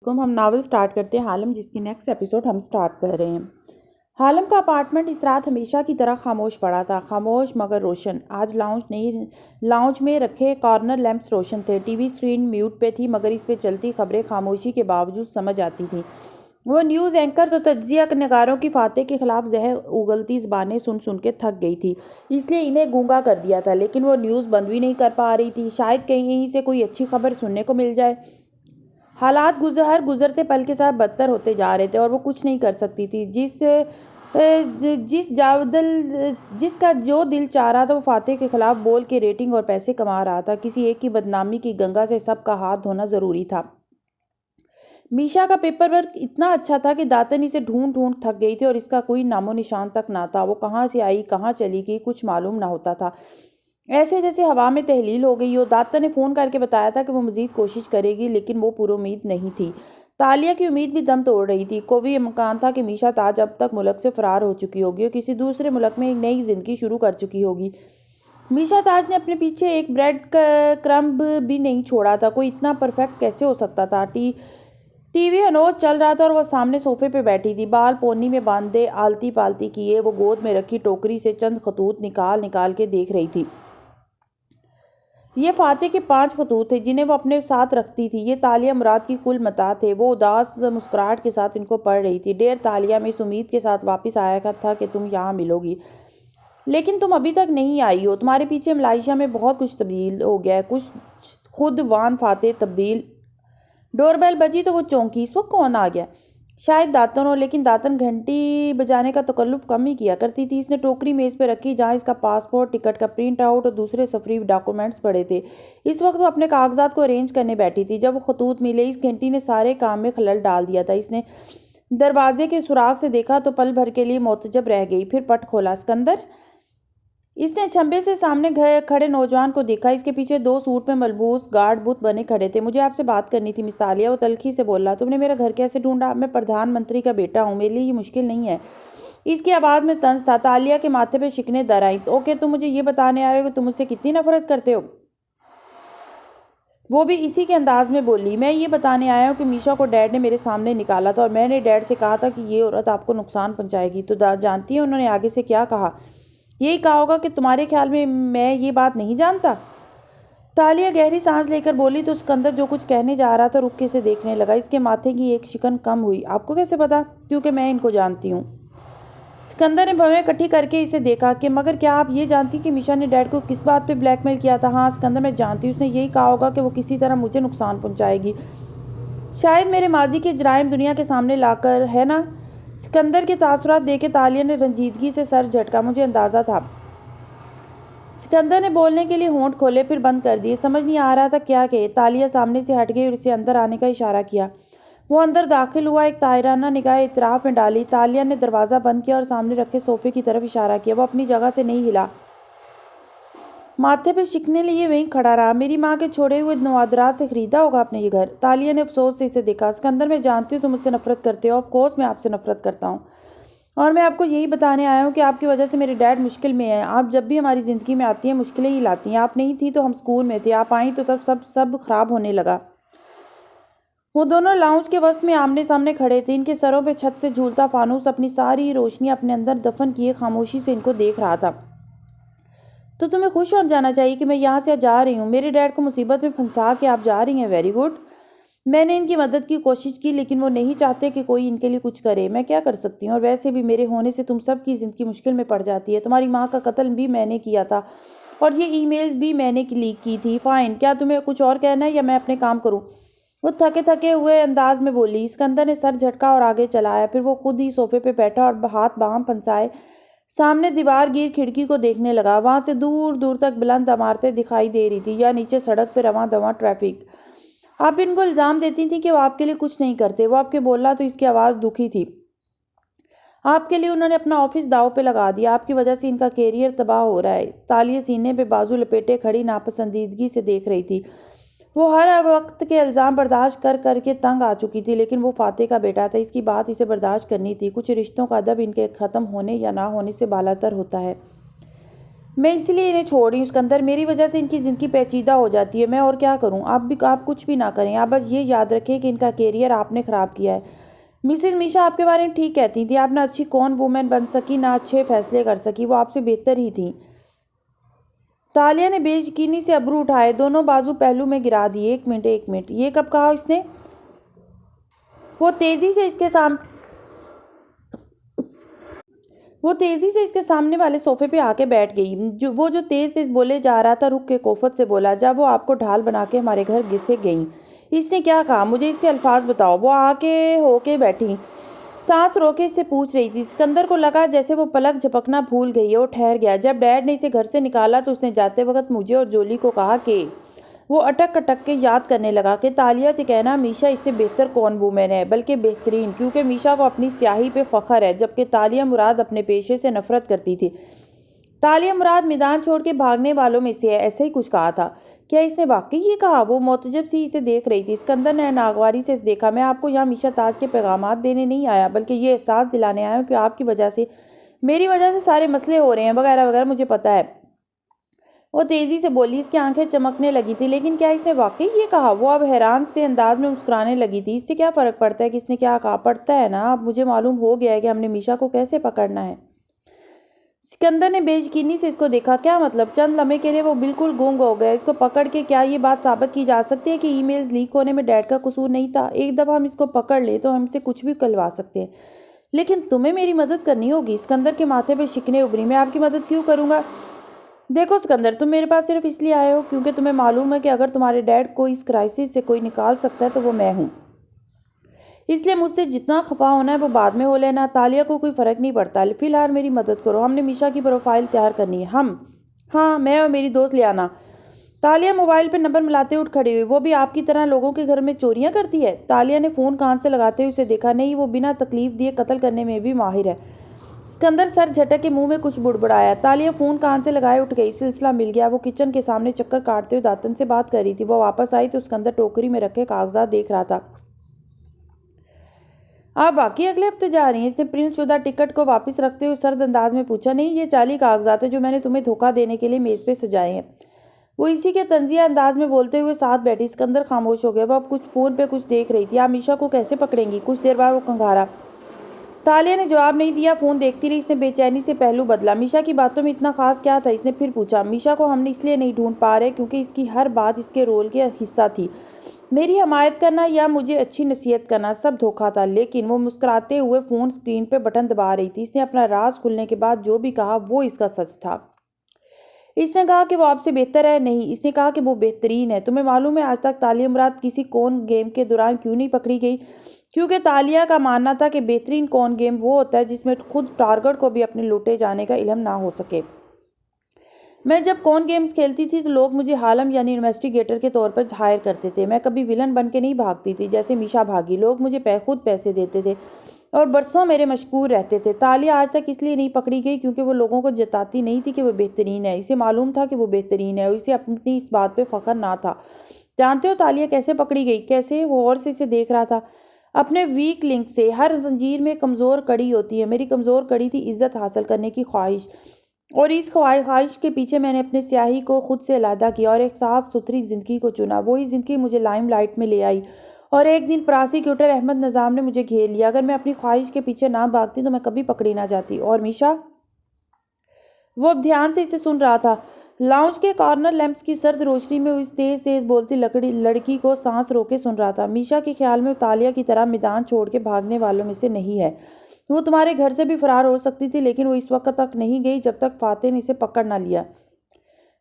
हम novel start करते हैं हालम, जिसकी नेक्स्ट एपिसोड हम स्टार्ट कर रहे हैं। हालम का अपार्टमेंट इस रात हमेशा की तरह खामोश पड़ा था, खामोश मगर रोशन। आज लाउंज में रखे कॉर्नर लैंप्स रोशन थे। टीवी स्क्रीन म्यूट पे थी, मगर इस पे चलती खबरें खामोशी के बावजूद समझ आती थी। वो न्यूज़ एंकर तो तज्जिया नगारों की फातह के खिलाफ जहर उगलती ज़बानें सुन सुन के थक गई थी, इसलिए इन्हें गूंगा कर दिया था। लेकिन वो न्यूज़ बंद भी नहीं कर पा रही थी। शायद कहीं से कोई अच्छी खबर सुनने को मिल जाए। हालात हर गुजरते पल के साथ बदतर होते जा रहे थे और वो कुछ नहीं कर सकती थी। जिसका जो दिल चाह रहा था वो फातेह के खिलाफ बोल के रेटिंग और पैसे कमा रहा था। किसी एक की बदनामी की गंगा से सबका हाथ धोना जरूरी था। मीशा का पेपर वर्क इतना अच्छा था कि दातन इसे ढूंढ ढूंढ थक गई थी और इसका कोई नामो निशान तक ना था। वो कहाँ से आई, कहाँ चली गई, कुछ मालूम ना होता था। ऐसे जैसे हवा में तहलील हो गई हो। दाता ने फ़ोन करके बताया था कि वो मज़ीद कोशिश करेगी, लेकिन वो पुरुम्मीद नहीं थी। तालिया की उम्मीद भी दम तोड़ रही थी। कोई इम्कान था कि मीशा ताज अब तक मुल्क से फ़रार हो चुकी होगी और किसी दूसरे मुल्क में एक नई ज़िंदगी शुरू कर चुकी होगी। मीशा ताज ने अपने पीछे एक ब्रेड क्रम्ब भी नहीं छोड़ा था। कोई इतना परफेक्ट कैसे हो सकता था। टीवी हनोज चल रहा था और वह सामने सोफे पे बैठी थी, बाल पोनी में बांधे आलती पालती किए। वो गोद में रखी टोकरी से चंद खतूत निकाल निकाल के देख रही थी। ये फातेह के 5 खतूत थे जिन्हें वो अपने साथ रखती थी। ये तालिया मुराद की कुल मता थे। वो उदास मुस्कुराहट के साथ इनको पढ़ रही थी। डेर तालिया में इस उम्मीद के साथ वापस आया था कि तुम यहाँ मिलोगी, लेकिन तुम अभी तक नहीं आई हो। तुम्हारे पीछे मलाइशिया में बहुत कुछ तब्दील हो गया है, कुछ खुद वान फातेह तब्दील। डोरबेल बजी तो वो चौंकी। इस वक्त कौन आ गया? शायद दातन हो, लेकिन दातन घंटी बजाने का तकल्लुफ कम ही किया करती थी। इसने टोकरी मेज़ पे रखी जहाँ इसका पासपोर्ट, टिकट का प्रिंट आउट और दूसरे सफरी डॉक्यूमेंट्स पड़े थे। इस वक्त वो अपने कागजात को अरेंज करने बैठी थी जब वो खतूत मिले। इस घंटी ने सारे काम में खलल डाल दिया था। इसने दरवाजे के सुराख से देखा तो पल भर के लिए मोतजब रह गई, फिर पट खोला। सिकंदर? इसने छंबे से सामने खड़े नौजवान को देखा। इसके पीछे 2 सूट में मलबूस गार्ड बुत बने खड़े थे। मुझे आपसे बात करनी थी मिस तालिया, वो तल्खी से बोला। तुमने मेरा घर कैसे ढूंढा? मैं प्रधानमंत्री का बेटा हूँ, मेरे लिए ये मुश्किल नहीं है। इसकी आवाज़ में तंज था। तालिया के माथे पे शिकने दर आई। ओके, तुम मुझे ये बताने आए हो कि तुम मुझसे कितनी नफरत करते हो? वो भी इसी के अंदाज में बोली। मैं ये बताने आया हूँ कि मीशा को डैड ने मेरे सामने निकाला था और मैंने डैड से कहा था कि ये औरत आपको नुकसान पहुंचाएगी। तो जानती है उन्होंने आगे से क्या कहा? यही कहा होगा कि तुम्हारे ख्याल में मैं ये बात नहीं जानता। तालिया गहरी सांस लेकर बोली। तो सिकंदर जो कुछ कहने जा रहा था रुक के इसे देखने लगा। इसके माथे की एक शिकन कम हुई। आपको कैसे पता? क्योंकि मैं इनको जानती हूँ। सिकंदर ने भवें इकट्ठी करके इसे देखा कि मगर क्या आप ये जानती कि मीशा ने डैड को किस बात पे ब्लैकमेल किया था? हाँ सिकंदर, मैं जानती हूँ। उसने यही कहा होगा कि वो किसी तरह मुझे नुकसान पहुंचाएगी, शायद मेरे माजी के जराइम दुनिया के सामने लाकर, है ना? सिकंदर के तासुरात देखे तालिया ने रंजीदगी से सर झटका। मुझे अंदाज़ा था। सिकंदर ने बोलने के लिए होंठ खोले फिर बंद कर दिए। समझ नहीं आ रहा था क्या कहे। तालिया सामने से हट गई और इसे अंदर आने का इशारा किया। वो अंदर दाखिल हुआ, एक तायराना निगाह इतराफ में डाली। तालिया ने दरवाज़ा बंद किया और सामने रखे सोफे की तरफ इशारा किया। वो अपनी जगह से नहीं हिला, माथे पे शिकने लिए वहीं खड़ा रहा। मेरी माँ के छोड़े हुए नवादरात से खरीदा होगा आपने ये घर। तालिया ने अफसोस से इसे देखा। सिकंदर, मैं जानती हूँ तुम मुझसे नफरत करते हो। ऑफकोर्स मैं आपसे नफरत करता हूँ, और मैं आपको यही बताने आया हूँ कि आपकी वजह से मेरे डैड मुश्किल में हैं। आप जब भी हमारी ज़िंदगी में आती हैं मुश्किलें ही लाती हैं। आप नहीं थी तो हम स्कूल में थे, आप आई तो तब सब खराब होने लगा। वो दोनों लाउंज के वस्त में आमने सामने खड़े थे। इनके सरों पे छत से झूलता फानूस अपनी सारी रोशनी अपने अंदर दफन किए खामोशी से इनको देख रहा था। तो तुम्हें खुश हो जाना चाहिए कि मैं यहाँ से जा रही हूँ। मेरे डैड को मुसीबत में फंसा के आप जा रही हैं। Very good. मैंने इनकी मदद की कोशिश की, लेकिन वो नहीं चाहते कि कोई इनके लिए कुछ करे। मैं क्या कर सकती हूँ? और वैसे भी मेरे होने से तुम सब की ज़िंदगी मुश्किल में पड़ जाती है। तुम्हारी माँ का कत्ल भी मैंने किया था और ये ईमेल्स भी मैंने लीक की थी। फाइन, क्या तुम्हें कुछ और कहना है या मैं अपने काम करूँ? वो थके थके हुए अंदाज में बोली। सिकंदर ने सर झटका और आगे चलाया। फिर वो खुद ही सोफे पे बैठा और हाथ बाहम फंसाए सामने दीवार गिर खिड़की को देखने लगा। वहां से दूर दूर तक बुलंद इमारतें दिखाई दे रही थी, या नीचे सड़क पे रवां दवां ट्रैफिक। आप इनको इल्ज़ाम देती थी कि वो आपके लिए कुछ नहीं करते। वो आपके बोला तो इसकी आवाज़ दुखी थी। आपके लिए उन्होंने अपना ऑफिस दाव पे लगा दिया। आपकी वजह से इनका कैरियर तबाह हो रहा है। तालिया सीने पे बाजू लपेटे खड़ी नापसंदीदगी से देख रही थी। वो हर वक्त के इल्ज़ाम बर्दाश्त कर करके तंग आ चुकी थी, लेकिन वो फातेह का बेटा था। इसकी बात इसे बर्दाश्त करनी थी। कुछ रिश्तों का अदब इनके ख़त्म होने या ना होने से बालातर होता है। मैं इसीलिए इन्हें छोड़ रही हूँ सिकंदर। मेरी वजह से इनकी ज़िंदगी पेचीदा हो जाती है। मैं और क्या करूँ? आप कुछ भी ना करें। आप बस ये याद रखें कि इनका कैरियर आपने ख़राब किया है। मिसेज मीशा आपके बारे में ठीक कहती थी। आप ना अच्छी कौन वुमेन बन सकी, ना अच्छे फैसले कर सकी। वो आपसे बेहतर ही थी। तालिया ने बेयकीनी से अबरू उठाए, दोनों बाजू पहलू में गिरा दिए। एक मिनट, एक मिनट, ये कब कहा इसने? वो तेजी से इसके सामने वो तेजी से इसके सामने वाले सोफे पे आके बैठ गई। जो तेज तेज बोले जा रहा था, रुक के कोफत से बोला, जब वो आपको ढाल बना के हमारे घर घिसे गई। इसने क्या कहा? मुझे इसके अल्फाज बताओ। वो आके होके बैठी, सांस रोके इससे पूछ रही थी। सिकंदर को लगा जैसे वो पलक झपकना भूल गई है। वो ठहर गया। जब डैड ने इसे घर से निकाला तो उसने जाते वक्त मुझे और जोली को कहा कि वो अटक अटक के याद करने लगा कि तालिया से कहना मीशा इससे बेहतर कौन वूमेन है, बल्कि बेहतरीन, क्योंकि मीशा को अपनी स्याही पे फख्र है, जबकि तालिया मुराद अपने पेशे से नफरत करती थी। तालिया मुराद मैदान छोड़ के भागने वालों में से है। ऐसे ही कुछ कहा था। क्या इसने वाकई ये कहा? वो मोतजब सी इसे देख रही थी। सिकंदर ने नागवारी से देखा। मैं आपको यहाँ मीशा ताज के पैगामात देने नहीं आया, बल्कि ये एहसास दिलाने आया हूँ कि आपकी वजह से, मेरी वजह से सारे मसले हो रहे हैं, वगैरह वगैरह। मुझे पता है। वो तेजी से बोली। इसकी आंखें चमकने लगी थी। लेकिन क्या इसने वाकई ये कहा? वो अब हैरान से अंदाज में मुस्कुराने लगी थी। इससे क्या फ़र्क पड़ता है कि इसने क्या कहा? पड़ता है ना। अब मुझे मालूम हो गया है कि हमने मीशा को कैसे पकड़ना है। सिकंदर ने बेयकीनी से इसको देखा। क्या मतलब? चंद लम्हे के लिए वो बिल्कुल गूंग हो गया। इसको पकड़ के क्या ये बात साबित की जा सकती है कि ईमेल्स लीक होने में डैड का कसूर नहीं था? एक दफ़ा हम इसको पकड़ ले तो हमसे कुछ भी करवा सकते हैं, लेकिन तुम्हें मेरी मदद करनी होगी। सिकंदर के माथे पे शिकने उभरी। मैं आपकी मदद क्यों करूँगा? देखो सिकंदर, तुम मेरे पास सिर्फ इसलिए आए हो क्योंकि तुम्हें मालूम है कि अगर तुम्हारे डैड को इस क्राइसिस से कोई निकाल सकता है तो वो मैं हूँ। इसलिए मुझसे जितना खफा होना है वो बाद में हो लेना। तालिया को कोई फ़र्क नहीं पड़ता। फिलहाल मेरी मदद करो। हमने मीशा की प्रोफाइल तैयार करनी है। हाँ, मैं और मेरी दोस्त लियाना। तालिया मोबाइल पे नंबर मिलाते उठ खड़ी हुई। वो भी आपकी तरह लोगों के घर में चोरियां करती है? तालिया ने फ़ोन कान से लगाते हुए उसे देखा। नहीं, वो बिना तकलीफ दिए कत्ल करने में भी माहिर है। सिकंदर सर झटक के मुंह में कुछ बुड़बुड़ाया। तालिया फ़ोन कान से लगाए उठ गई। सिलसिला मिल गया। वो किचन के सामने चक्कर काटते हुए दातन से बात कर रही थी। वो वापस आई तो सिकंदर टोकरी में रखे कागजात देख रहा था। आप वाकई अगले हफ्ते जा रही हैं? इसने प्रिंट शुदा टिकट को वापस रखते हुए सर्द अंदाज में पूछा। नहीं, ये जाली कागजात है जो मैंने तुम्हें धोखा देने के लिए मेज़ पे सजाए हैं। वो इसी के तंजिया अंदाज में बोलते हुए साथ बैठी। सिकंदर खामोश हो गया। वो अब कुछ फ़ोन पे कुछ देख रही थी। आप मीशा को कैसे पकड़ेंगी? कुछ देर बाद वो कंगारा। तालिया ने जवाब नहीं दिया। फ़ोन देखती रही। इसने बेचैनी से पहलू बदला। मीशा की बातों में इतना खास क्या था? इसने फिर पूछा। मीशा को हमने इसलिए नहीं ढूंढ पा रहे क्योंकि इसकी हर बात इसके रोल के हिस्सा थी। मेरी हमायत करना या मुझे अच्छी नसीहत करना, सब धोखा था। लेकिन वो मुस्कुराते हुए फ़ोन स्क्रीन पे बटन दबा रही थी। इसने अपना राज खुलने के बाद जो भी कहा वो इसका सच था। इसने कहा कि वो आपसे बेहतर है? नहीं, इसने कहा कि वो बेहतरीन है। तुम्हें मालूम है आज तक तालिया मुराद किसी कौन गेम के दौरान क्यों नहीं पकड़ी गई? क्योंकि तालिया का मानना था कि बेहतरीन कौन गेम वो होता है जिसमें खुद टारगेट को भी अपने लूटे जाने का इल्म ना हो सके। मैं जब कौन गेम्स खेलती थी तो लोग मुझे हालम यानी इन्वेस्टिगेटर के तौर पर हायर करते थे। मैं कभी विलन बन के नहीं भागती थी जैसे मीशा भागी। लोग मुझे खुद पैसे देते थे और बरसों मेरे मशकूर रहते थे। तालिया आज तक इसलिए नहीं पकड़ी गई क्योंकि वो लोगों को जताती नहीं थी कि वो बेहतरीन है। इसे मालूम था कि वो बेहतरीन है और इसे अपनी इस बात पे फ़ख्र ना था। जानते हो तालिया कैसे पकड़ी गई? कैसे? वो और से इसे देख रहा था। अपने वीक लिंक से। हर जंजीर में कमज़ोर कड़ी होती है। मेरी कमज़ोर कड़ी थी इज्जत हासिल करने की ख्वाहिश, और इस ख्वाहिश के पीछे मैंने अपने स्याही को खुद से अलहदा किया और एक साफ सुथरी ज़िंदगी को चुना। वही ज़िंदगी मुझे लाइमलाइट में ले आई और एक दिन प्रोसिक्यूटर अहमद निज़ाम ने मुझे घेर लिया। अगर मैं अपनी ख्वाहिश के पीछे ना भागती तो मैं कभी पकड़ी ना जाती। और मीशा? वो अब ध्यान से इसे सुन रहा था। लाउंज के कॉर्नर लैंप्स की सर्द रोशनी में वो इस तेज तेज बोलती लड़की को सांस रोके सुन रहा था। मीशा के ख्याल में तालिया की तरह मैदान छोड़ के भागने वालों में से नहीं है। वो तुम्हारे घर से भी फरार हो सकती थी, लेकिन वो इस वक्त तक नहीं गई जब तक फातिह ने इसे पकड़ ना लिया।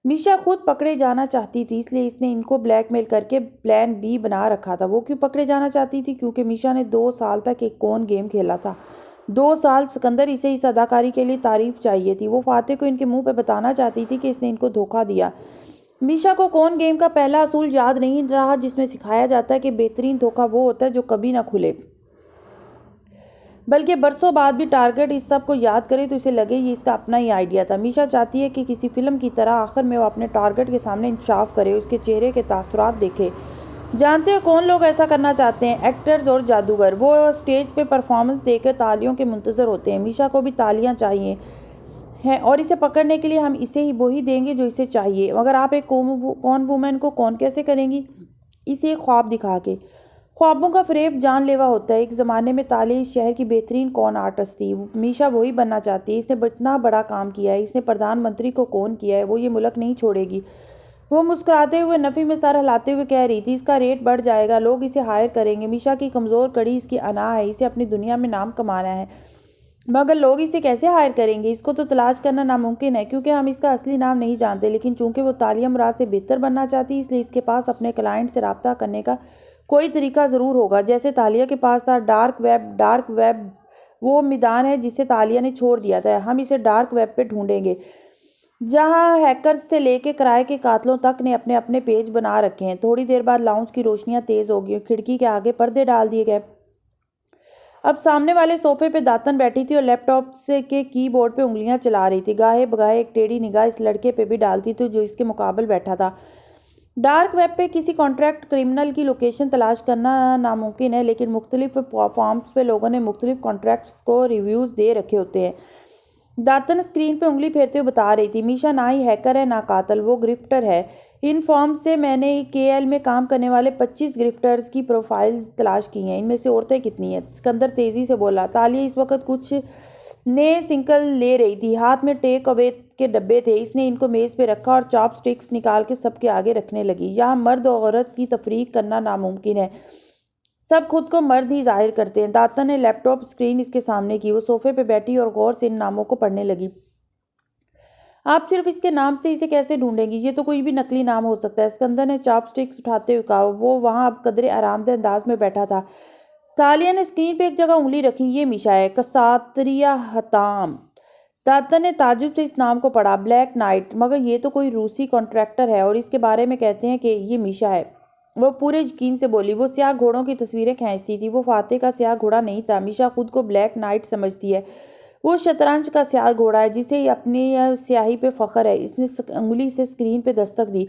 मीशा खुद पकड़े जाना चाहती थी, इसलिए इसने इनको ब्लैकमेल करके प्लान बी बना रखा था। वो क्यों पकड़े जाना चाहती थी? क्योंकि मीशा ने 2 साल तक एक कौन गेम खेला था। 2 साल। सिकंदर इसे इस अदाकारी के लिए तारीफ चाहिए थी। वो फातिह को इनके मुंह पे बताना चाहती थी कि इसने इनको धोखा दिया। मीशा को कौन गेम का पहला असूल याद नहीं रहा जिसमें सिखाया जाता है कि बेहतरीन धोखा वो होता है जो कभी ना खुले, बल्कि बरसों बाद भी टारगेट इस सब को याद करे तो इसे लगे ये इसका अपना ही आइडिया था। मीशा चाहती है कि किसी फिल्म की तरह आखिर में वो अपने टारगेट के सामने इंसाफ करे, उसके चेहरे के तासुरात देखे। जानते हो कौन लोग ऐसा करना चाहते हैं? एक्टर्स और जादूगर। वो स्टेज पे परफॉर्मेंस देकर तालियों के मुंतज़र होते हैं। मीशा को भी तालियां चाहिए। है और इसे पकड़ने के लिए हम इसे ही वो ही देंगे जो इसे चाहिए। मगर आप एक कौन वुमेन को कौन कैसे करेंगी? इसे एक ख्वाब दिखा के। ख्वाबों का फ़रेब जानलेवा होता है। एक ज़माने में तालिया इस शहर की बेहतरीन कौन आर्टिस्ट थी। मीशा वही बनना चाहती है। इसने इतना बड़ा काम किया है, इसने प्रधानमंत्री को कौन किया है, वो ये मुल्क नहीं छोड़ेगी। वो मुस्कुराते हुए नफ़ी में सर हिलाते हुए कह रही थी, इसका रेट बढ़ जाएगा, लोग इसे हायर करेंगे। मीशा की कमज़ोर कड़ी इसकी अना है, इसे अपनी दुनिया में नाम कमाना है। मगर लोग इसे कैसे हायर करेंगे? इसको तो तलाश करना नामुमकिन है, क्योंकि हम इसका असली नाम नहीं जानते। लेकिन चूंकि वो तालिया मुराद से बेहतर बनना चाहती है, इसलिए इसके पास अपने क्लाइंट से रब्ता करने का कोई तरीका ज़रूर होगा, जैसे तालिया के पास था। डार्क वेब वो मैदान है जिसे तालिया ने छोड़ दिया था। हम इसे डार्क वेब पे ढूंढेंगे, जहां हैकर्स से लेके किराए के कातलों तक ने अपने अपने पेज बना रखे हैं। थोड़ी देर बाद लाउंज की रोशनियां तेज हो गई, खिड़की के आगे पर्दे डाल दिए गए। अब सामने वाले सोफे पे दातन बैठी थी और लैपटॉप से के कीबोर्ड पे उंगलियां चला रही थी। गाहे बगाहे एक टेढ़ी निगाह इस लड़के पे भी डालती थी जो इसके मुकाबले बैठा था। डार्क वेब पे किसी कॉन्ट्रैक्ट क्रिमिनल की लोकेशन तलाश करना नामुमकिन है, लेकिन मुख्तलिफ प्लेटफॉर्म्स पे लोगों ने मुख्तलिफ कॉन्ट्रैक्ट्स को रिव्यूज़ दे रखे होते हैं। दातन स्क्रीन पे उंगली फेरते हुए बता रही थी, मीशा ना ही हैकर है ना कातल, वो ग्रिफ्टर है। इन फॉर्म से मैंने केएल में काम करने वाले 25 ग्रिफ्टर्स की प्रोफाइल्स तलाश की हैं। इनमें से औरतें कितनी हैं? सिकंदर तेजी से बोला। तालिया इस वक्त कुछ ने सिंकल ले रही थी, हाथ में टेक अवे के डब्बे थे। इसने इनको मेज़ पे रखा और चॉपस्टिक्स निकाल के सबके आगे रखने लगी। यहाँ मर्द और औरत की तफरीक करना नामुमकिन है, सब खुद को मर्द ही जाहिर करते हैं। दाता ने लैपटॉप स्क्रीन इसके सामने की। वो सोफे पे बैठी और गौर से इन नामों को पढ़ने लगी। आप सिर्फ इसके नाम से इसे कैसे ढूंढेंगी? ये तो कोई भी नकली नाम हो सकता है। सिकंदर ने चॉपस्टिक्स उठाते हुए कहा। वो वहां अब कदरे आरामदेह अंदाज में बैठा था। तालिया ने स्क्रीन पे एक जगह उंगली रखी। ये मीशा है, कसात्रिया हताम। दाता ने ताजुब से इस नाम को पढ़ा। ब्लैक नाइट, मगर ये तो कोई रूसी कॉन्ट्रैक्टर है और इसके बारे में कहते हैं कि ये मीशा है। वो पूरे यकीन से बोली। वो स्याह घोड़ों की तस्वीरें खींचती थी। वो फातेह का स्याह घोड़ा नहीं था। मीशा खुद को ब्लैक नाइट समझती है। वो शतरंज का स्याह घोड़ा है जिसे अपनी स्याही पे फख्र है। इसने उंगली से स्क्रीन पे दस्तक दी।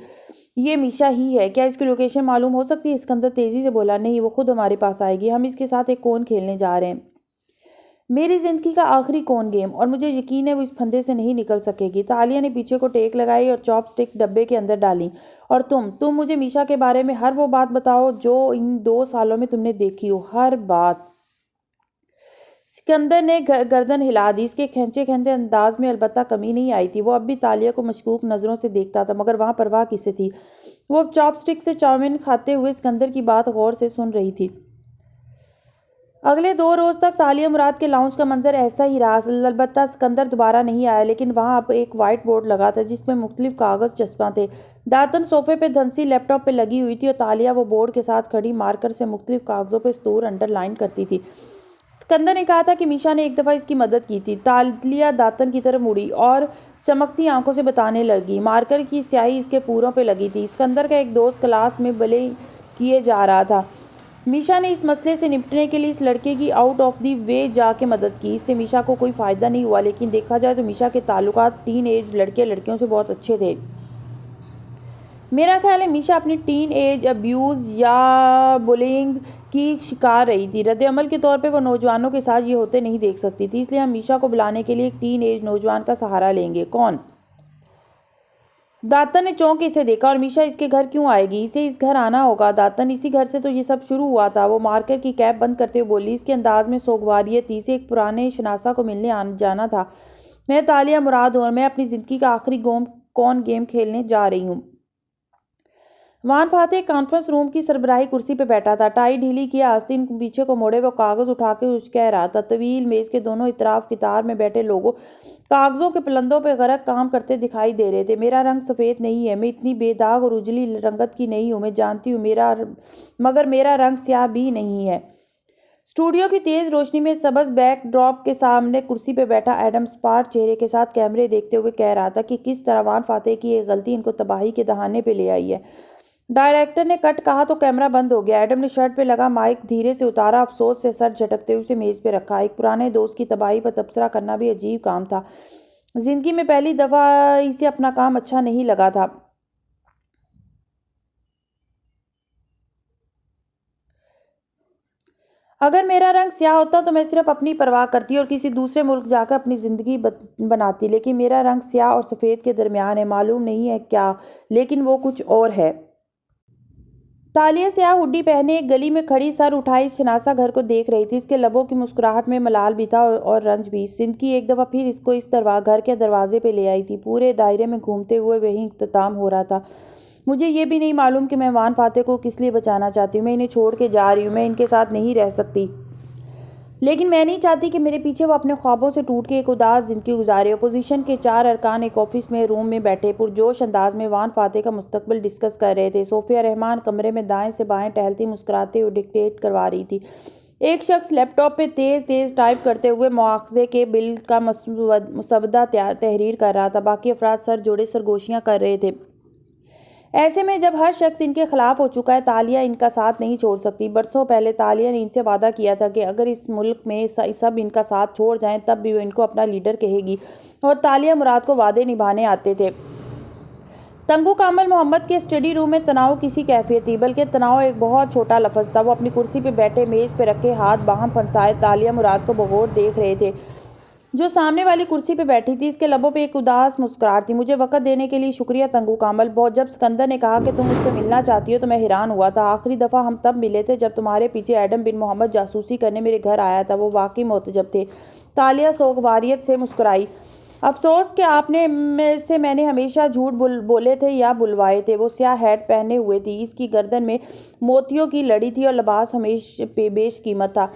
ये मीशा ही है। क्या इसकी लोकेशन मालूम हो सकती है? सिकंदर तेजी से बोला। नहीं, वो खुद हमारे पास आएगी। हम इसके साथ एक कौन खेलने जा रहे हैं, मेरी जिंदगी का आखिरी कौन गेम, और मुझे यकीन है वो इस फंदे से नहीं निकल सकेगी। तालिया ने पीछे को टेक लगाई और चॉपस्टिक डब्बे के अंदर डाली। और तुम मुझे मीशा के बारे में हर वो बात बताओ जो इन 2 सालों में तुमने देखी हो, हर बात। सिकंदर ने गर्दन हिला दी। इसके खींचे खींचे अंदाज में अलबत्ता कमी नहीं आई थी। वो अब भी तालिया को मशकूक नज़रों से देखता था, मगर वहाँ परवाह किसे थी। वो अब चॉपस्टिक से चाउमीन खाते हुए सिकंदर की बात गौर से सुन रही थी। अगले 2 रोज तक तालिया मुराद के लाउंज का मंजर ऐसा ही रहा। अलबत्ता सिकंदर दोबारा नहीं आया, लेकिन वहाँ अब एक वाइट बोर्ड लगा था जिसमें मुख्तलिफ कागज़ चस्पा थे। दातन सोफे पे धंसी लैपटॉप पे लगी हुई थी और तालिया वो बोर्ड के साथ खड़ी मार्कर से मुख्तलिफ कागज़ों पे सतूर अंडरलाइन करती थी। सिकंदर ने कहा था कि मीशा ने एक दफ़ा इसकी मदद की थी। तालिया दातन की तरफ मुड़ी और चमकती आंखों से बताने लगी। मार्कर की स्याही इसके पूरों पे लगी थी। सिकंदर का एक दोस्त क्लास में बले किए जा रहा था। मीशा ने इस मसले से निपटने के लिए इस लड़के की आउट ऑफ दी वे जाके मदद की। इससे मीशा को कोई फ़ायदा नहीं हुआ, लेकिन देखा जाए तो मीशा के ताल्लुकात टीन एज लड़के लड़कियों से बहुत अच्छे थे। मेरा ख्याल है मीशा अपनी टीन एज अब्यूज़ या बुलिंग की शिकार रही थी। रद्द-ए-अमल के तौर पे वो नौजवानों के साथ ये होते नहीं देख सकती थी, इसलिए हम मीशा को बुलाने के लिए एक टीन एज नौजवान का सहारा लेंगे। कौन? दातन ने चौंक के इसे देखा। और मीशा इसके घर क्यों आएगी? इसे इस घर आना होगा। दातन, इसी घर से तो ये सब शुरू हुआ था। वो मार्कर की कैप बंद करते हुए बोली। इसके अंदाज में सोगवारियत थी। इसे एक पुराने शनासा को मिलने जाना था। मैं तालिया मुराद हूँ और मैं अपनी ज़िंदगी का आखिरी कौन गेम खेलने जा रही हूँ। वान फाते कॉन्फ्रेंस रूम की सरबराही कुर्सी पे बैठा था। टाई ढीली किया, आस्तीन पीछे को मोड़े, वो कागज उठा के कह रहा था। तवील मेज के दोनों इतराफ कितार में बैठे लोगों कागजों के पलंदों पे गरक काम करते दिखाई दे रहे थे। मेरा रंग सफ़ेद नहीं है, मैं इतनी बेदाग और उजली रंगत की नहीं हूँ, मैं जानती हूँ, मगर मेरा रंग स्याह भी नहीं है। स्टूडियो की तेज रोशनी में सबज बैकड्रॉप के सामने कुर्सी पे बैठा एडम स्पार्ट चेहरे के साथ कैमरे देखते हुए कह रहा था कि किस तरह वान फाते की एक गलती इनको तबाही के दहाने पे ले आई है। डायरेक्टर ने कट कहा तो कैमरा बंद हो गया। एडम ने शर्ट पे लगा माइक धीरे से उतारा, अफसोस से सर झटकते हुए उसे मेज पे रखा। एक पुराने दोस्त की तबाही पर तबसरा करना भी अजीब काम था। जिंदगी में पहली दफा इसे अपना काम अच्छा नहीं लगा था। अगर मेरा रंग स्याह होता तो मैं सिर्फ अपनी परवाह करती और किसी दूसरे मुल्क जाकर अपनी ज़िंदगी बनाती, लेकिन मेरा रंग स्याह और सफ़ेद के दरमियान है, मालूम नहीं है क्या, लेकिन वो कुछ और है। तालिया स्याह हुड्डी पहने एक गली में खड़ी सर उठाई इस शनासा घर को देख रही थी। इसके लबों की मुस्कुराहट में मलाल भी था और रंज भी। जिंदगी एक दफ़ा फिर इसको इस घर के दरवाजे पे ले आई थी। पूरे दायरे में घूमते हुए वही इख्तिताम हो रहा था। मुझे ये भी नहीं मालूम कि मैं वान फाते को किस लिए बचाना चाहती हूँ। मैं इन्हें छोड़ के जा रही हूँ, मैं इनके साथ नहीं रह सकती, लेकिन मैं नहीं चाहती कि मेरे पीछे वो अपने ख्वाबों से टूट के एक उदास ज़िंदगी गुजारे। अपोजिशन के 4 अरकान एक ऑफिस में रूम में बैठे पुरजोश अंदाज में वान फाते का मुस्तकबिल डिस्कस कर रहे थे। सोफिया रहमान कमरे में दाएं से बाएं टहलती मुस्कुराते हुए डिक्टेट करवा रही थी। एक शख्स लैपटॉप पे तेज़ तेज़ टाइप करते हुए मुआवजे के बिल का मसवदा तहरीर कर रहा था। बाकी अफराद सर जोड़े सरगोशियाँ कर रहे थे। ऐसे में जब हर शख्स इनके खिलाफ हो चुका है, तालिया इनका साथ नहीं छोड़ सकती। बरसों पहले तालिया ने इनसे वादा किया था कि अगर इस मुल्क में सब इनका साथ छोड़ जाएं तब भी वो इनको अपना लीडर कहेगी, और तालिया मुराद को वादे निभाने आते थे। तंगू कामल मोहम्मद के स्टडी रूम में तनाव किसी कैफियत थी, बल्कि तनाव एक बहुत छोटा लफ्ज़ था। वो अपनी कुर्सी पे बैठे मेज़ पे रखे हाथ बाहम फंसाए तालिया मुराद को बगौर देख रहे थे, जो सामने वाली कुर्सी पे बैठी थी। इसके लबों पे एक उदास मुस्कुराहट थी। मुझे वक़्त देने के लिए शुक्रिया तंगू कामल। बहुत जब सिकंदर ने कहा कि तुम मुझसे मिलना चाहती हो तो मैं हैरान हुआ था। आखिरी दफ़ा हम तब मिले थे जब तुम्हारे पीछे एडम बिन मोहम्मद जासूसी करने मेरे घर आया था। वो वाकई मोतजब थे। तालिया सोगवारियत से मुस्कुराई। अफसोस कि आपने में से मैंने हमेशा झूठ बोले थे या बुलवाए थे। वो स्याह हैट पहने हुए थी, इसकी गर्दन में मोतियों की लड़ी थी और लिबास हमेशा बेशकीमत था।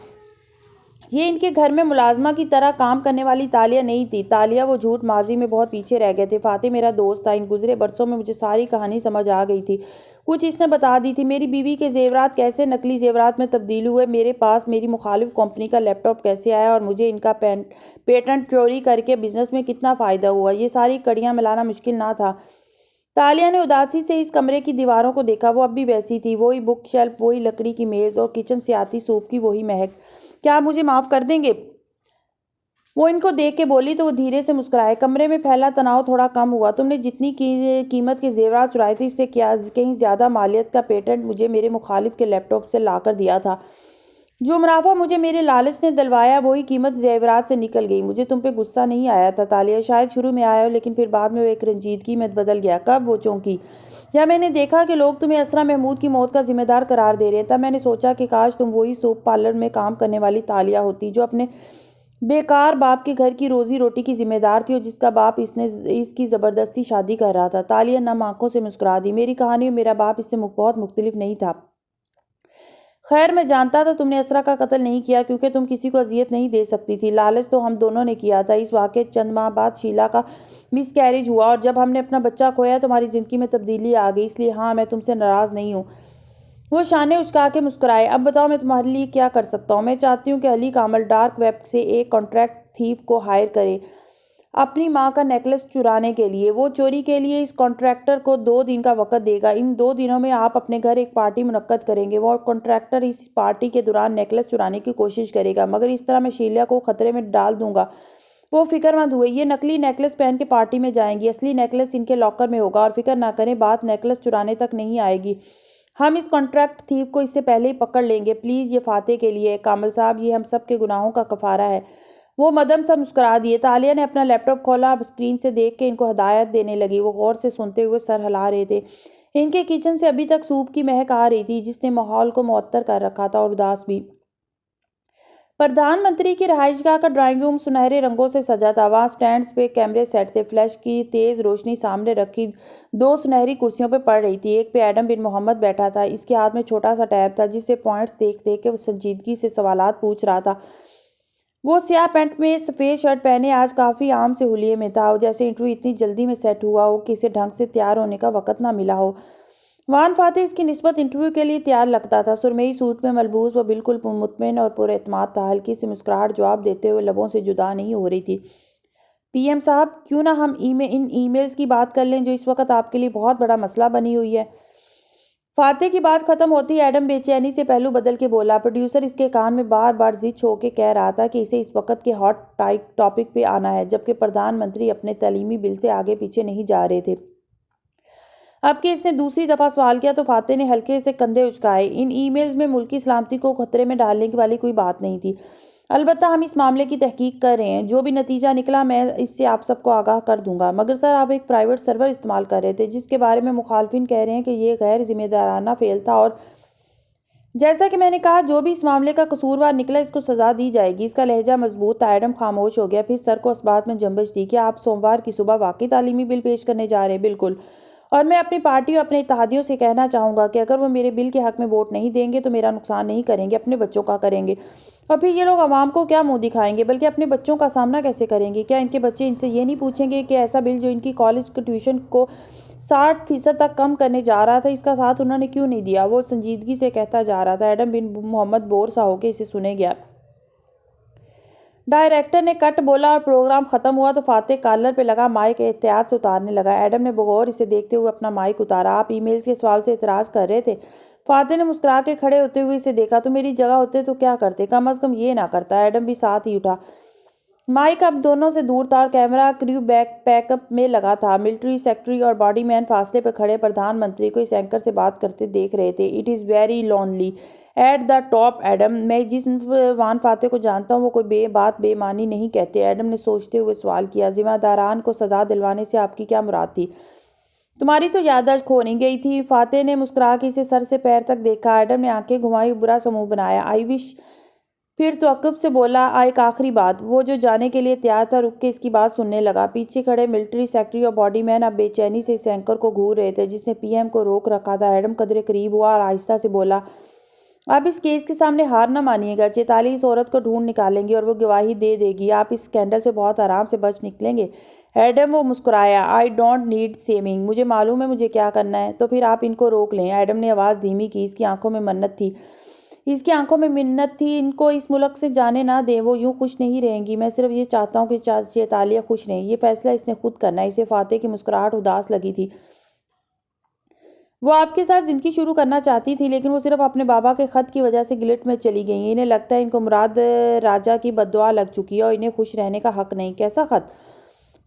ये इनके घर में मुलाजमा की तरह काम करने वाली तालिया नहीं थी। तालिया वो झूठ माजी में बहुत पीछे रह गए थे। फातिह मेरा दोस्त था। इन गुजरे बरसों में मुझे सारी कहानी समझ आ गई थी। कुछ इसने बता दी थी। मेरी बीवी के जेवरात कैसे नकली जेवरात में तब्दील हुए, मेरे पास मेरी मुखालिफ कंपनी का लैपटॉप कैसे आया, और मुझे इनका पेटेंट चोरी करके बिजनेस में कितना फ़ायदा हुआ। ये सारी कड़ियाँ मिलाना मुश्किल ना था। तालिया ने उदासी से इस कमरे की दीवारों को देखा। वो अब भी वैसी थी, वही बुक शेल्फ, वही लकड़ी की मेज़ और किचन से आती सूप की वही महक। क्या आप मुझे माफ़ कर देंगे? वो इनको देख के बोली तो वो धीरे से मुस्कुराए। कमरे में फैला तनाव थोड़ा कम हुआ। तुमने जितनी कीमत के जेवरात चुराए थे, इससे क्या कहीं ज़्यादा मालियत का पेटेंट मुझे मेरे मुखालिफ के लैपटॉप से ला कर दिया था। जो मुनाफा मुझे मेरे लालच ने दिलवाया, वही कीमत जेवरात से निकल गई। मुझे तुम पे गुस्सा नहीं आया था तालिया, शायद शुरू में आया हो, लेकिन फिर बाद में वो एक रंजीदगी में बदल गया। कब? वो चौंकी। या मैंने देखा कि लोग तुम्हें असरा महमूद की मौत का जिम्मेदार करार दे रहे हैं। तब मैंने सोचा कि काश तुम वही सूप पार्लर में काम करने वाली तालिया होती, जो अपने बेकार बाप के घर की रोजी रोटी की जिम्मेदार थी और जिसका बाप इसकी ज़बरदस्ती शादी कर रहा था। तालिया नम आंखों से मुस्कुरा दी। मेरी कहानी में मेरा बाप इससे बहुत मुख्तलिफ नहीं था। खैर, मैं जानता था तुमने असरा का कत्ल नहीं किया क्योंकि तुम किसी को अजियत नहीं दे सकती थी। लालच तो हम दोनों ने किया था। इस वाक़े चंद माह बाद शीला का मिसकैरेज हुआ और जब हमने अपना बच्चा खोया तुम्हारी ज़िंदगी में तब्दीली आ गई। इसलिए हाँ, मैं तुमसे नाराज़ नहीं हूँ। वो शाने उचका के मुस्कुराए। अब बताओ मैं तुम्हारे लिए क्या कर सकता हूँ? मैं चाहती हूँ कि अली कामल डार्क वेब से एक कॉन्ट्रैक्ट थीफ को हायर करे अपनी माँ का नेकलेस चुराने के लिए। वो चोरी के लिए इस कॉन्ट्रैक्टर को 2 दिन का वक्त देगा। इन 2 दिनों में आप अपने घर एक पार्टी मुनक्कद करेंगे। वो कॉन्ट्रैक्टर इस पार्टी के दौरान नेकलेस चुराने की कोशिश करेगा, मगर इस तरह मैं शीला को खतरे में डाल दूंगा। वो फिक्रमंद हुए। ये नकली नेकलेस पहन के पार्टी में जाएंगी, असली नेकलेस इनके लॉकर में होगा। और फिक्र ना करें, बात नेकलेस चुराने तक नहीं आएगी। हम इस कॉन्ट्रैक्ट थीफ को इससे पहले ही पकड़ लेंगे। प्लीज़, ये फाते के लिए कामल साहब, ये हम सब के गुनाहों का कफारा है। वो मदम सा मुस्कुरा दिए। तालिया ने अपना लैपटॉप खोला। अब स्क्रीन से देख के इनको हिदायत देने लगी। वो गौर से सुनते हुए सर हिला रहे थे। इनके किचन से अभी तक सूप की महक आ रही थी, जिसने माहौल को मुअत्तर कर रखा था और उदास भी। प्रधानमंत्री की रहायशगाह का ड्राइंग रूम सुनहरे रंगों से सजा था। वहाँ स्टैंड्स पे कैमरे सेट थे। फ्लैश की तेज़ रोशनी सामने रखी 2 सुनहरी कुर्सियों पे पड़ रही थी। एक पे एडम बिन मोहम्मद बैठा था। इसके हाथ में छोटा सा टैब था, जिससे पॉइंट्स देख देख के वो संजीदगी से सवालात पूछ रहा था। वो स्याह पैंट में सफ़ेद शर्ट पहने आज काफ़ी आम से हुलिये में था, जैसे इंटरव्यू इतनी जल्दी में सेट हुआ हो कि इसे ढंग से तैयार होने का वक्त ना मिला हो। वान फाते इसकी निस्बत इंटरव्यू के लिए तैयार लगता था। सुरमई सूट में मलबूस व बिल्कुल मुतमईन और पुरएतमाद था। हल्की सी मुस्कुराहट जवाब देते हुए लबों से जुदा नहीं हो रही थी। पीएम साहब, क्यों ना हम इन ईमेल्स की बात कर लें जो इस वक्त आपके लिए बहुत बड़ा मसला बनी हुई है। फाते की बात खत्म होती एडम बेचैनी से पहलू बदल के बोला। प्रोड्यूसर इसके कान में बार बार जिद हो के कह रहा था कि इसे इस वक्त के हॉट टॉपिक पे आना है, जबकि प्रधानमंत्री अपने तालीमी बिल से आगे पीछे नहीं जा रहे थे। अब कि इसने दूसरी दफ़ा सवाल किया तो फाते ने हल्के से कंधे उचकाए। इन ईमेल्स में मुल्क की सलामती को खतरे में डालने की वाली कोई बात नहीं थी। अलबत्ता हम इस मामले की तहकीक कर रहे हैं। जो भी नतीजा निकला मैं इससे आप सबको आगाह कर दूंगा। मगर सर, आप एक प्राइवेट सर्वर इस्तेमाल कर रहे थे जिसके बारे में मुखालफिन कह रहे हैं कि ये गैर जिम्मेदाराना फेल था, और जैसा कि मैंने कहा, जो भी इस मामले का कसूरवार निकला इसको सजा दी जाएगी। इसका लहजा मजबूत था। एडम खामोश हो गया, फिर सर को इस बात में जंबश दी कि आप सोमवार की सुबह वाकई तालीमी बिल पेश करने जा रहे हैं। बिल्कुल। और मैं अपनी पार्टी और अपने इत्तेहादियों से कहना चाहूँगा कि अगर वो मेरे बिल के हक में वोट नहीं देंगे तो मेरा नुकसान नहीं करेंगे, अपने बच्चों का करेंगे। और फिर ये लोग आवाम को क्या मुंह दिखाएंगे, बल्कि अपने बच्चों का सामना कैसे करेंगे? क्या इनके बच्चे इनसे ये नहीं पूछेंगे कि ऐसा बिल जो इनकी कॉलेज के ट्यूशन को 60% तक कम करने जा रहा था, इसका साथ उन्होंने क्यों नहीं दिया? वो संजीदगी से कहता जा रहा था। एडम बिन मोहम्मद बोर सा होकर इसे सुने गया। डायरेक्टर ने कट बोला और प्रोग्राम खत्म हुआ तो फाते कॉलर पे लगा माइक एहतियात से उतारने लगा। एडम ने बगौर इसे देखते हुए अपना माइक उतारा। आप ईमेल्स के सवाल से इतराज़ कर रहे थे? फाते ने मुस्कुरा के खड़े होते हुए इसे देखा। तो मेरी जगह होते तो क्या करते? कम अज़ कम ये ना करता। एडम भी साथ ही उठा। माइक अब दोनों से दूर था और कैमरा क्रू बैकअप में लगा था। मिलिट्री सेक्रेटरी और बॉडीमैन फासले पर खड़े प्रधानमंत्री को इस एंकर से बात करते देख रहे थे। It is very lonely at the top Adam. मैं जिस वान फाते को जानता हूँ वो कोई बात बेमानी नहीं कहते। एडम ने सोचते हुए सवाल किया। जिम्मेदारान को सजा दिलवाने से आपकी क्या मुराद थी? तुम्हारी तो याददाश्त खो नहीं गई थी? फाते ने मुस्कुरा के इसे सर से पैर तक देखा। एडम ने आंखें घुमाई, बुरा सा मुंह बनाया। I wish. फिर तवक्कुफ से बोला, एक आखिरी बात। वो जो जाने के लिए तैयार था रुक के इसकी बात सुनने लगा। पीछे खड़े मिलिट्री सेक्रेटरी और बॉडीमैन अब बेचैनी से इस एंकर को घूर रहे थे जिसने पीएम को रोक रखा था। एडम कदरे करीब हुआ और आहिस्ता से बोला, आप इस केस के सामने हार न मानिएगा। चेताली इस औरत को ढूंढ निकालेंगे और वो गवाही दे देगी। आप इस स्कैंडल से बहुत आराम से बच निकलेंगे। एडम वो मुस्कुराया। I don't need saving. मुझे मालूम है मुझे क्या करना है। तो फिर आप इनको रोक लें। एडम ने आवाज़ धीमी की। इसकी आंखों में मन्नत थी। इनको इस मुल्क से जाने ना दें। वो यूं खुश नहीं रहेंगी। मैं सिर्फ ये चाहता हूँ कि चेतालिया खुश रहें। ये फैसला इसने खुद करना है। इसे फाते की मुस्कुराहट उदास लगी थी। वो आपके साथ जिंदगी शुरू करना चाहती थी, लेकिन वो सिर्फ अपने बाबा के खत की वजह से गिल्ट में चली गई। इन्हें लगता है इनको मुराद राजा की बद्दुआ लग चुकी है और इन्हें खुश रहने का हक नहीं। कैसा खत?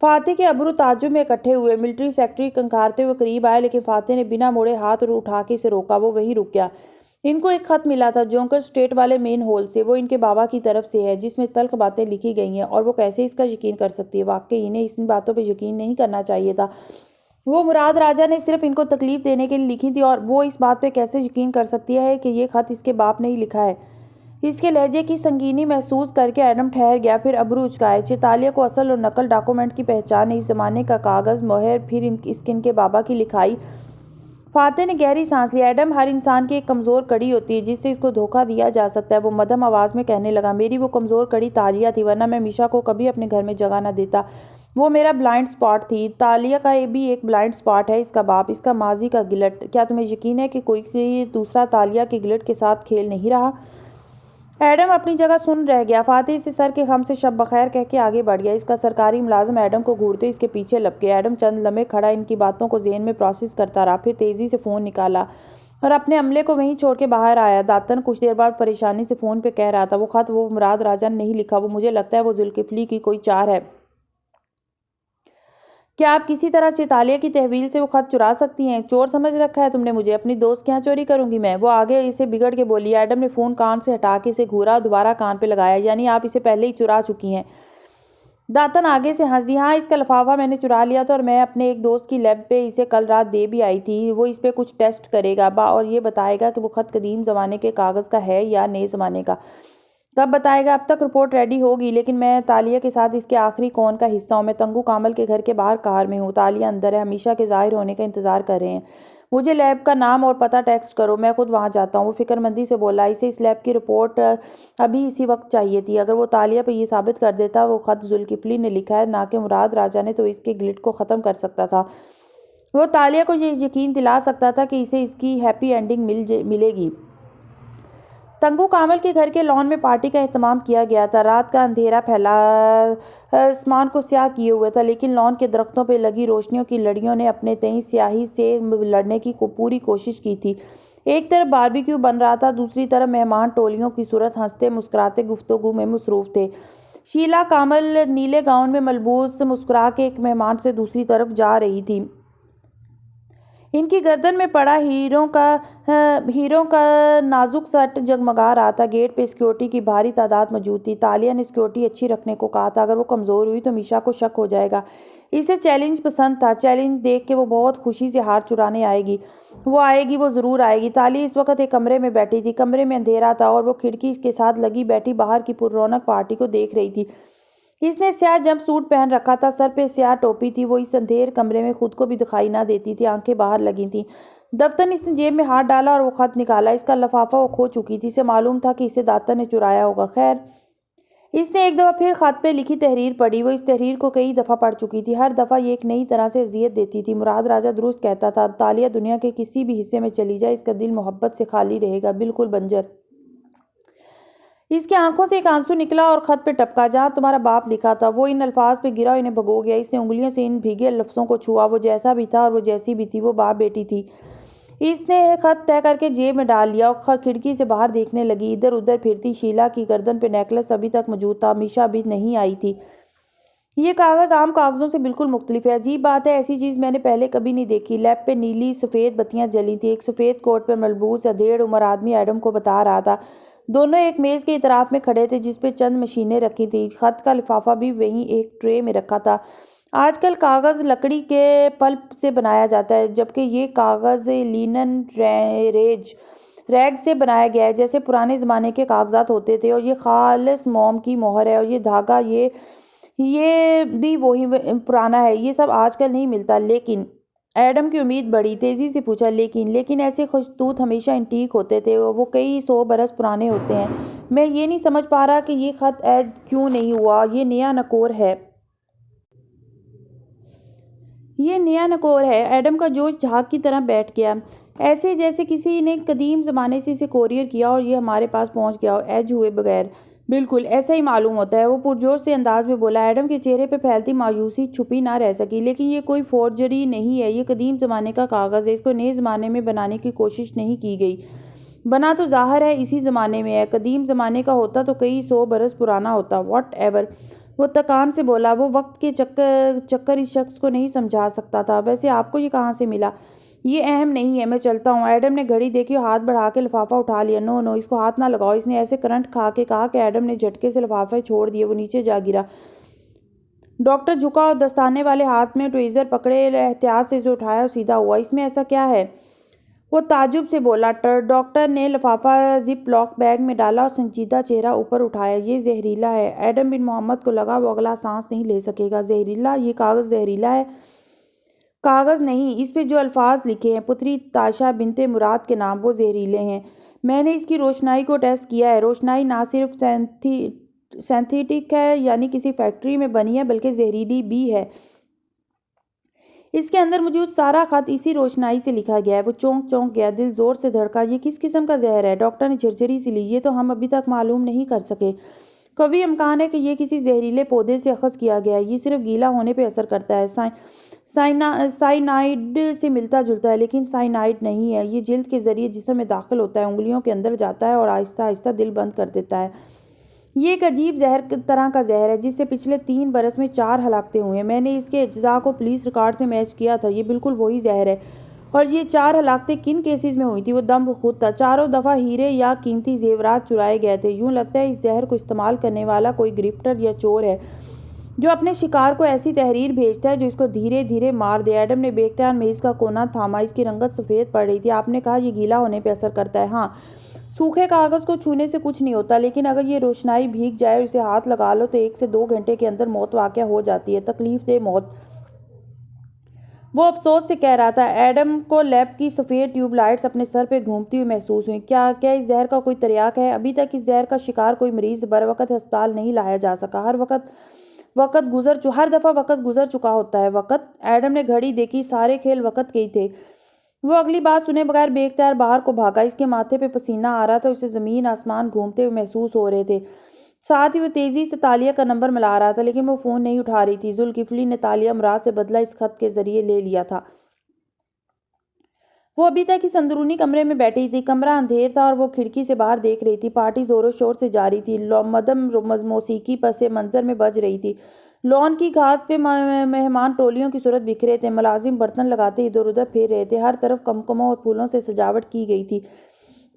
फाते के अबरू ताज्जुब में इकट्ठे हुए। मिलिट्री सेक्रेटरी कंकारते हुए करीब आए, लेकिन फाते ने बिना मुड़े हाथ और उठा के इसे रोका। वो वहीं रुक गया। इनको एक खत मिला था जोंकर स्टेट वाले मेन होल से। वो इनके बाबा की तरफ से है, जिसमें तल्ख बातें लिखी गई हैं। और वो कैसे इसका यकीन कर सकती है? वाकई इन्हें इन बातों पर यकीन नहीं करना चाहिए था। वो मुराद राजा ने सिर्फ इनको तकलीफ देने के लिए लिखी थी, और वो इस बात पे कैसे यकीन कर सकती है कि ये खत इसके बाप ने ही लिखा है? इसके लहजे की संगीनी महसूस करके एडम ठहर गया, फिर अबरू उचकाए। चेतालिया को असल और नकल डॉक्यूमेंट की पहचान, इस जमाने का कागज़ मोहर, फिर इनके बाबा की लिखाई। फाते ने गहरी सांस ली। एडम, हर इंसान की एक कमज़ोर कड़ी होती है जिससे इसको धोखा दिया जा सकता है। वो मध्यम आवाज़ में कहने लगा, मेरी वो कमज़ोर कड़ी तालिया थी, वरना मैं मीशा को कभी अपने घर में जगह न देता। वो मेरा ब्लाइंड स्पॉट थी। तालिया का ये भी एक ब्लाइंड स्पॉट है। इसका बाप, इसका माजी का गिलट। क्या तुम्हें यकीन है कि कोई दूसरा तालिया के गिलट के साथ खेल नहीं रहा? एडम अपनी जगह सुन रह गया। फाते इसे सर के खम से शब बखैर कह के आगे बढ़ गया। इसका सरकारी मुलाजिम एडम को घूरते इसके पीछे लपके। एडम चंद लम्हे खड़ा इनकी बातों को जेहन में प्रोसेस करता रहा, फिर तेज़ी से फ़ोन निकाला और अपने अमले को वहीं छोड़ के बाहर आया। दातन कुछ देर बाद परेशानी से फ़ोन पे कह रहा था, वो ख़त वो मुराद राजा ने नहीं लिखा। वो मुझे लगता है वो जुल्किफली की कोई चार है। क्या आप किसी तरह चेतालिया की तहवील से वो खत चुरा सकती हैं? चोर समझ रखा है तुमने मुझे? अपनी दोस्त क्या चोरी करूंगी मैं? वो आगे इसे बिगड़ के बोली। एडम ने फ़ोन कान से हटा के इसे घूरा और दोबारा कान पे लगाया। यानी आप इसे पहले ही चुरा चुकी हैं? दातन आगे से हंस दी। हाँ, इसका लिफाफा मैंने चुरा लिया था और मैं अपने एक दोस्त की लैब पे इसे कल रात दे भी आई थी। वो इस पे कुछ टेस्ट करेगा और ये बताएगा कि वो खत कदीम ज़माने के कागज़ का है या नए ज़माने का। कब बताएगा? अब तक रिपोर्ट रेडी होगी, लेकिन मैं तालिया के साथ इसके आखिरी कौन का हिस्सा हूँ। मैं तंगू कामल के घर के बाहर कार में हूँ। तालिया अंदर है, हमेशा के ज़ाहिर होने का इंतज़ार कर रहे हैं। मुझे लैब का नाम और पता टेक्स्ट करो, मैं खुद वहाँ जाता हूँ। वो फिक्रमंदी से बोला। इसे इस लैब की रिपोर्ट अभी इसी वक्त चाहिए थी। अगर वो तालिया पे ये साबित कर देता वो ख़त जुल्किफली ने लिखा है ना कि मुराद राजा ने, तो इसके गिल्ट को ख़त्म कर सकता था। वो तालिया को ये यकीन दिला सकता था कि इसे इसकी हैप्पी एंडिंग मिलेगी। तंगू कामल के घर के लॉन में पार्टी का एहतमाम किया गया था। रात का अंधेरा फैला आसमान को स्याह किए हुए था, लेकिन लॉन के दरख्तों पर लगी रोशनियों की लड़ियों ने अपने तई स्याही से लड़ने की पूरी कोशिश की थी। एक तरफ बारबेक्यू बन रहा था, दूसरी तरफ मेहमान टोलियों की सूरत हंसते मुस्कुराते गुफ्तगू में मसरूफ़ थे। शीला कामल नीले गाउन में मलबूस मुस्कुरा के एक मेहमान से दूसरी तरफ जा रही थी। इनकी गर्दन में पड़ा हीरों का नाजुक सट जगमगा रहा था। गेट पे सिक्योरिटी की भारी तादाद मौजूद थी। तालिया ने सिक्योरिटी अच्छी रखने को कहा था, अगर वो कमज़ोर हुई तो मीशा को शक हो जाएगा। इसे चैलेंज पसंद था। चैलेंज देख के वो बहुत खुशी से हार चुराने आएगी। वो ज़रूर आएगी। ताली इस वक्त एक कमरे में बैठी थी। कमरे में अंधेरा था और वो खिड़की के साथ लगी बैठी बाहर की पुररौनक पार्टी को देख रही थी। इसने स्याह जंप सूट पहन रखा था, सर पे स्याह टोपी थी। वो इस अंधेर कमरे में खुद को भी दिखाई ना देती थी, आंखें बाहर लगी थीं। दफ्तर इसने जेब में हाथ डाला और वो खत निकाला। इसका लिफाफा वो खो चुकी थी। इसे मालूम था कि इसे दाता ने चुराया होगा। खैर, इसने एक दफ़ा फिर खत पे लिखी तहरीर पढ़ी। वो इस तहरीर को कई दफ़ा पढ़ चुकी थी। हर दफ़ा ये एक नई तरह से अजियत देती थी। मुराद राजा दुरुस्त कहता था, तालिया दुनिया के किसी भी हिस्से में चली जाए, इसका दिल मोहब्बत से खाली रहेगा, बिल्कुल बंजर। इसकी आंखों से एक आंसू निकला और खत पे टपका, जहां तुम्हारा बाप लिखा था। वो इन अल्फाज पे गिरा और इन्हें भगो गया। इसने उंगलियों से इन भीगे लफ्ज़ों को छुआ। वो जैसा भी था और वो जैसी भी थी, वो बाप बेटी थी। इसने खत तय करके जेब में डाल लिया और खिड़की से बाहर देखने लगी। इधर उधर फिरती शीला की गर्दन पे नेकलेस अभी तक मौजूद था। मीशा अभी नहीं आई थी। ये कागज़ आम कागज़ों से बिल्कुल मुख्तलिफ है। अजीब बात है, ऐसी चीज़ मैंने पहले कभी नहीं देखी। लैब पे नीली सफ़ेद बत्तियां जली थी। एक सफ़ेद कोट पर मलबूस अधेड़ उम्र आदमी एडम को बता रहा था। दोनों एक मेज़ के इतराफ में खड़े थे, जिस पे चंद मशीनें रखी थी। खत का लिफाफा भी वहीं एक ट्रे में रखा था। आजकल कागज़ लकड़ी के पल्प से बनाया जाता है, जबकि ये कागज़ लिनन रैग से बनाया गया है, जैसे पुराने ज़माने के कागजात होते थे। और ये खालिस मोम की मोहर है। और ये धागा, ये भी वही पुराना है। ये सब आजकल नहीं मिलता। लेकिन एडम की उम्मीद बढ़ी। तेजी से पूछा, लेकिन ऐसे खतूत हमेशा एंटीक होते थे, वो कई 100 बरस पुराने होते हैं। मैं ये नहीं समझ पा रहा कि ये खत ऐड क्यों नहीं हुआ। ये नया नकोर है। एडम का जोश झाग की तरह बैठ गया, ऐसे जैसे किसी ने कदीम ज़माने से इसे कोरियर किया और ये हमारे पास पहुंच गया हो, एज हुए बगैर। बिल्कुल ऐसा ही मालूम होता है, वो पुरजोर से अंदाज में बोला। एडम के चेहरे पे फैलती मायूसी छुपी ना रह सकी। लेकिन ये कोई फोर्जरी नहीं है, ये कदीम ज़माने का कागज़ है। इसको नए ज़माने में बनाने की कोशिश नहीं की गई। बना तो ज़ाहिर है इसी ज़माने में है। कदीम ज़माने का होता तो कई 100 बरस पुराना होता। वॉट एवर, वो तकान से बोला। वो वक्त के चक्कर इस शख्स को नहीं समझा सकता था। वैसे आपको ये कहाँ से मिला? ये अहम नहीं है, मैं चलता हूँ। एडम ने घड़ी देखी और हाथ बढ़ा के लिफाफा उठा लिया। नो नो, इसको हाथ ना लगाओ, इसने ऐसे करंट खा के कहा कि एडम ने झटके से लिफाफे छोड़ दिए। वो नीचे जा गिरा। डॉक्टर झुका और दस्ताने वाले हाथ में ट्वीज़र पकड़े एहतियात से इसे उठाया और सीधा हुआ। इसमें ऐसा क्या है? वो ताजुब से बोला। डॉक्टर ने लिफाफा जिप लॉक बैग में डाला और संजीदा चेहरा ऊपर उठाया। ये जहरीला है। एडम बिन मोहम्मद को लगा वो अगला सांस नहीं ले सकेगा। जहरीला? ये कागज़ जहरीला है? कागज़ नहीं, इस पे जो अल्फाज लिखे हैं, पुत्री ताशा बिनते मुराद के नाम, वो जहरीले हैं। मैंने इसकी रोशनाई को टेस्ट किया है। रोशनाई ना सिर्फ सिंथेटिक है, यानी किसी फैक्ट्री में बनी है, बल्कि जहरीली भी है। इसके अंदर मौजूद सारा खत इसी रोशनाई से लिखा गया है। वो चौंक गया, दिल जोर से धड़का। ये किस किस्म का जहर है? डॉक्टर ने झरझरी सी ली। ये तो हम अभी तक मालूम नहीं कर सके। कभी इम्कान है कि ये किसी जहरीले पौधे से अखज़ किया गया है। ये सिर्फ गीला होने पे असर करता है। साइनाइड से मिलता जुलता है, लेकिन साइनाइड नहीं है। ये जिल्द के ज़रिए जिस्म में दाखिल होता है, उंगलियों के अंदर जाता है और आहिस्ता आहिस्ता दिल बंद कर देता है। ये एक अजीब तरह का जहर है, जिससे पिछले 3 बरस में 4 हलाकतें हुई हैं। मैंने इसके अज्जा को पुलिस रिकॉर्ड से मैच किया था। ये बिल्कुल वही जहर है। और ये 4 हलाकतें किन केसेस में हुई थी? वो दम खुद था। चारों दफ़ा हीरे या कीमती जेवरात चुराए गए थे। यूँ लगता है इस जहर को इस्तेमाल करने वाला कोई गिरफ्टर या चोर है, जो अपने शिकार को ऐसी तहरीर भेजता है जो इसको धीरे धीरे मार दे। एडम ने बेख्तियार मेज़ का कोना थामा। इसकी रंगत सफ़ेद पड़ रही थी। आपने कहा यह गीला होने पर असर करता है। हाँ, सूखे कागज़ को छूने से कुछ नहीं होता, लेकिन अगर ये रोशनाई भीग जाए और इसे हाथ लगा लो तो 1 से 2 घंटे के अंदर मौत वाक़या हो जाती है। तकलीफ दे मौत। वो अफसोस से कह रहा था। एडम को लैब की सफ़ेद ट्यूबलाइट्स अपने सर पे घूमती हुई महसूस हुई। क्या इस जहर का कोई तरियाक है? अभी तक इस जहर का शिकार कोई मरीज़ बर वक़्त अस्पताल नहीं लाया जा सका। हर दफ़ा वक़्त गुजर चुका होता है। वक़्त? एडम ने घड़ी देखी। सारे खेल वक़्त के ही थे। वो अगली बात सुने बगैर बेख्तियार बाहर को भागा। इसके माथे पे पसीना आ रहा था। उसे ज़मीन आसमान घूमते हुए महसूस हो रहे थे। साथ ही वो तेज़ी से तालिया का नंबर मिला रहा था, लेकिन वो फ़ोन नहीं उठा रही थी। जुल्किफली ने तालिया मुराद से बदला इस खत के ज़रिए ले लिया था। वो अभी तक इस अंदरूनी कमरे में बैठी थी। कमरा अंधेर था और वो खिड़की से बाहर देख रही थी। पार्टी जोरों शोर से जारी थी। मदम मौसीकी पसे मंजर में बज रही थी। लॉन की घास पे मेहमान टोलियों की सूरत बिखरे थे। मुलाजिम बर्तन लगाते इधर उधर फेर रहे थे। हर तरफ कमकमों और फूलों से सजावट की गई थी।